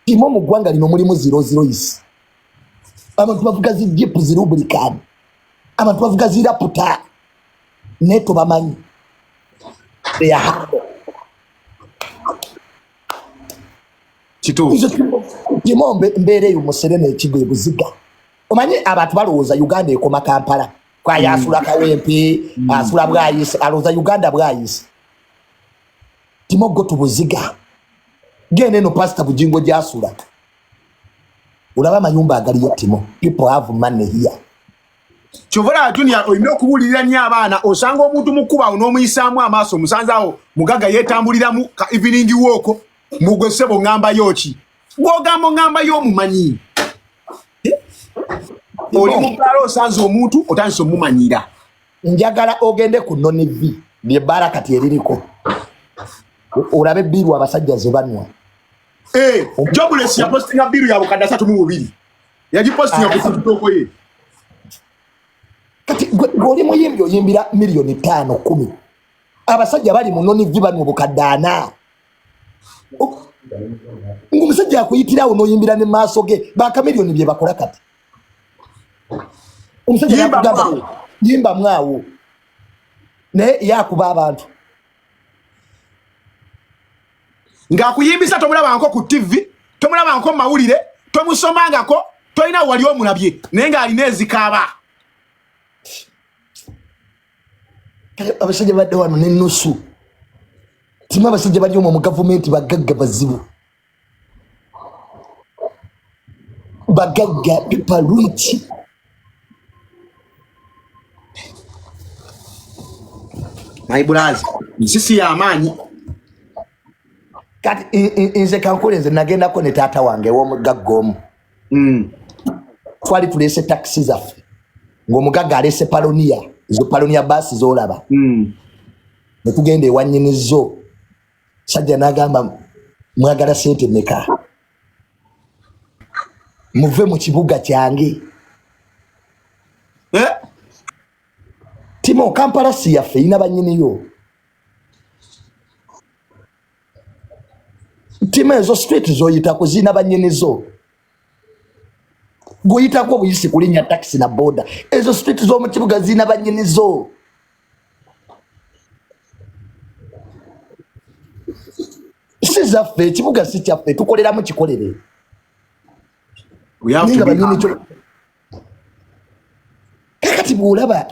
[SPEAKER 1] Timo mu ggwanga lino mulimu 00 is. Abantu bavuga zi jeep zirubricant. Abantu bavuga zi raputa. Neto bamanyi. They are hard.
[SPEAKER 3] Chito.
[SPEAKER 1] Timo mbere y'umuserene ekigo ebuziga. Omanyi abantu balowooza Uganda ekoma Kampala. Kwa yasula kawempe, asula bwayise, aloza Uganda bwayise. Timo goto buziga. Gene no pastor bujingo jasula. Ulaba mayumba agali ya Timo. People have money here.
[SPEAKER 3] Chovola Junior oyina okubulirira nnyo abaana osanga omuntu mukuba onomuyisaamu amaaso musanzaawo mugaga yeetambuliramu ka evening walk mugwesebo ngamba yoki gwogamba ngamba y'omumanyi oli mukalo osanze omuntu otandise omumanyira.
[SPEAKER 1] Njagala ogende ku Noni V bye barakati eririko olabe biru abasajja zebanwa.
[SPEAKER 3] Jobless ya postinga biru ya bukanda 32 yagipostinga ku TikTok ye.
[SPEAKER 1] Kati goli muyimbi oyimbira milioni 5-10 abasajja bali mu Noni V bano bukadana ngumusajja akuyitirawo noyimbira ne maaso ge baka milioni bye bakola kati umusajja yakugamba yimba mwawo ne yakuba abantu
[SPEAKER 3] ngakuyimbisa tomulaba nko ku TV tomulaba nko mawulire tomusomangako toyina wali omulabye naye nga alina ezikaaba.
[SPEAKER 1] Abasajja badde wano n'ennusu Timo abasajja bali mu gavumenti bagagga bazibu bagagga people rich.
[SPEAKER 3] My brothers sisi ya amaanyi
[SPEAKER 1] kati nze kankolenze nagendako ne taata wange w'omugagga omu twali tulese taxi zaffe ng'omugagga alese palonia izo palonia basi zolaba ne tugenda ewa nnyinizo sajja n'agamba mwagala sente meka muve mu kibuga kyange. Timo Kampala si yaffe ina bannyiniyo. Timo ezo street zoyitako zina bannyinizo goyitako buyisi kulinya taxi na boda ezo street zo mu kibuga zina bannyinizo. Si zaffe ekibuga si kyaffe tukoleramu kikolere. Kakati bw'olaba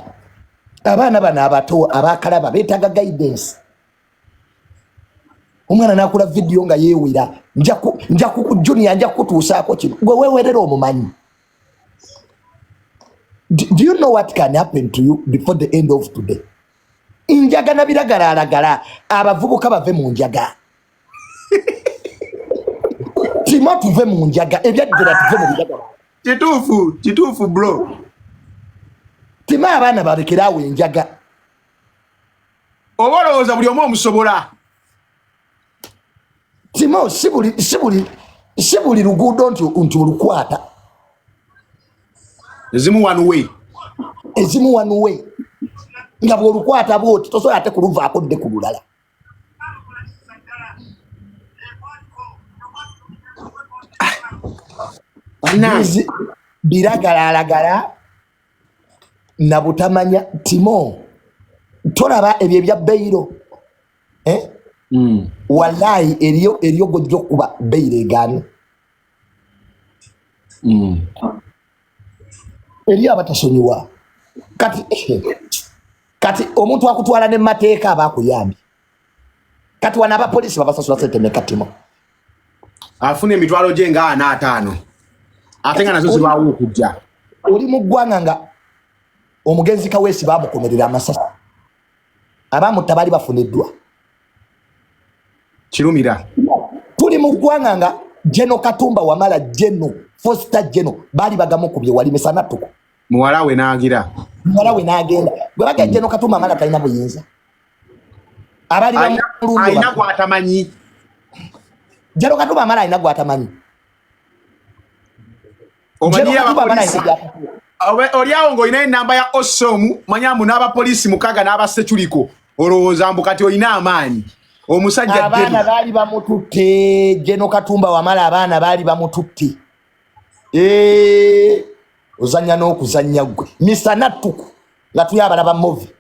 [SPEAKER 1] abaana bano abato abakalaba beetaaga guidance. Omwana nakula video nga yeewira nja ku Junior nja kutuusaako kino gwe weewerera omumanyi. Do you know what can happen to you before the end of today? Injaga na biragala abavubuka bave mu njaga. Timo tuve mu njaga ebyaddira tuve mu biragala.
[SPEAKER 3] Kituufu bro.
[SPEAKER 1] Timo abaana balekerawo enjaga.
[SPEAKER 3] Obolowooza buli omu omusobola.
[SPEAKER 1] Timo sibuli luguudo nti olukwata.
[SPEAKER 3] Ezimu one way. Nga bw'olukwata bwoti tosobola ate kuluvaako dde ku lulala. Biragala na butamanya. Timo tolaba ebyo ebya Beiro wallahi eriyo gojjo kuba Beiro egaano eriyo abatasonyiwa kati omuntu akutwala ne mateeka abakuyambi kati wana abapolisi babasasula sente meka Timo afune emitwalo gye nga 45 ate nga nazo zibaawo okujja.
[SPEAKER 1] Oli mu ggwanga nga omugenzi Kaweesi baamukomerera amasasi abamutta baali bafuniddwa.
[SPEAKER 3] Kirumira
[SPEAKER 1] Tuli mu ggwanga nga Jeno Katumba Wamala Jeno Foster Jeno baali bagamukubye wali Mesanatuku
[SPEAKER 3] muwala we n'agira
[SPEAKER 1] n'agenda gwe baga Jeno Katumba Wamala talina buyinza abali
[SPEAKER 3] alina gwatamanyi.
[SPEAKER 1] Jeno Katumba Wamala alina gwatamanyi.
[SPEAKER 3] Oliawo ng'olina enamba ya Osomu manyamu n'abapoliisi mukaga n'abaseculiko olowooza mbu kati olina amaanyi. Omusajja
[SPEAKER 1] abaana baali bamututte Jeno Katumba Wamala abaana baali bamututte. Ozanya n'okuzanya gwe Mr. Natuku nga tuli abalaba movie.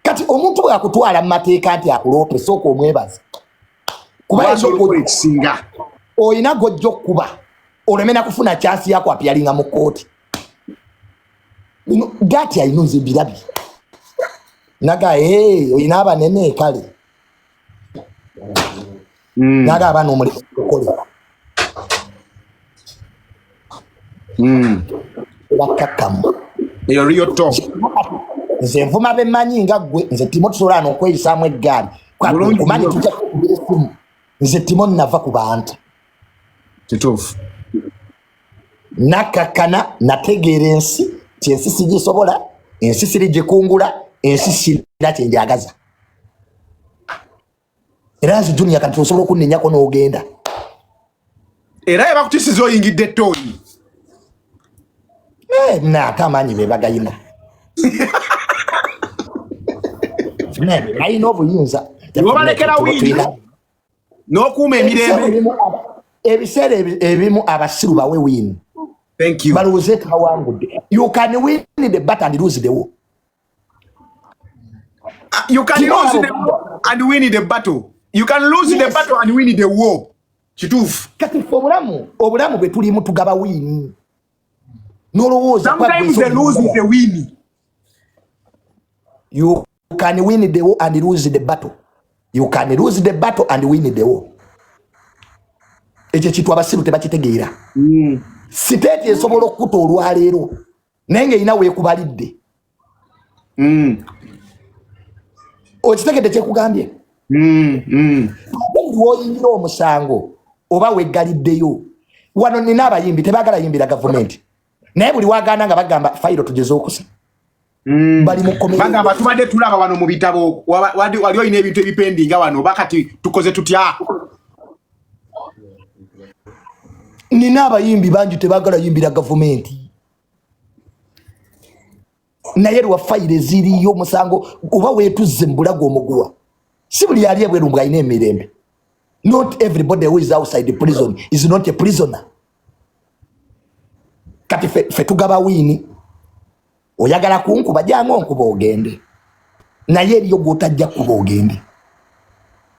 [SPEAKER 1] Kati omuntu bwe akutwala mu mateeka nti akuloope sooka omwebaza kuba
[SPEAKER 3] ekisinga
[SPEAKER 1] oyina gojja okuba olemena kufuna chansi yako apyalinga mu kooti. Gati ayinunze birabi naga oyina abanene kale naga abana omulimu okole bakakamu
[SPEAKER 3] eyo riyo to
[SPEAKER 1] nze nvuma bemanyi nga gwe nze Timo tusolana okweyisaamu eggaali kumanyi tujja kukubira essimu nze Timo nava ku bantu
[SPEAKER 3] kituufu
[SPEAKER 1] nakakana nategeera ensi ti ensi sigisobola ensi siri gikungula ensi sirina kyenjagaza era nzi Junior kati osobola okunnenyako n'ogenda
[SPEAKER 3] era ebakutisiza oyingidde ettooni
[SPEAKER 1] naate amaanyi be bagayina ayina obuyinza
[SPEAKER 3] obalekera wiini n'okuuma emirembe.
[SPEAKER 1] Ebiseera ebimu abasiru bawe wiini balowooze tawangudde. You can win the battle and lose the war.
[SPEAKER 3] You can lose the war and win the battle. You can lose the battle and win the war. Kituufu.
[SPEAKER 1] Kati obulamu bwe tulimu tugaba wiini n'olowooza
[SPEAKER 3] sometimes they lose the win.
[SPEAKER 1] You can win the war and lose the battle. You can lose the battle and win the war. Ekyo kitu abasiru tebakitegeera. Siteeti esobola okukuta olwaleero naye ng'erina weekubalidde. Okitegedde kyekugambye? Lwoyingira omusango oba weggaliddeyo. Wano nina abayimbi tebaagala yimbira gavumenti naye buli wagaana nga bagamba fayiro tugeze okusa. Bali mu komera
[SPEAKER 3] bagamba tubadde tulaba wano mu bitabo wali olina ebintu ebipendinga wano bakati tukoze tutya.
[SPEAKER 1] Nina abayimbi bangi tebaagala yimbira gavumenti naye lwa fayiro ziriyo omusango oba weetuzze mu bulago omuguwa. Si buli ali ebweru mbwa alina emirembe. Not everybody who is outside the prison is not a prisoner. Kati fe tugaba wiini oyagala kunkuba jangu onkuba ogende naye eriyo gw'otajja kuba ogende.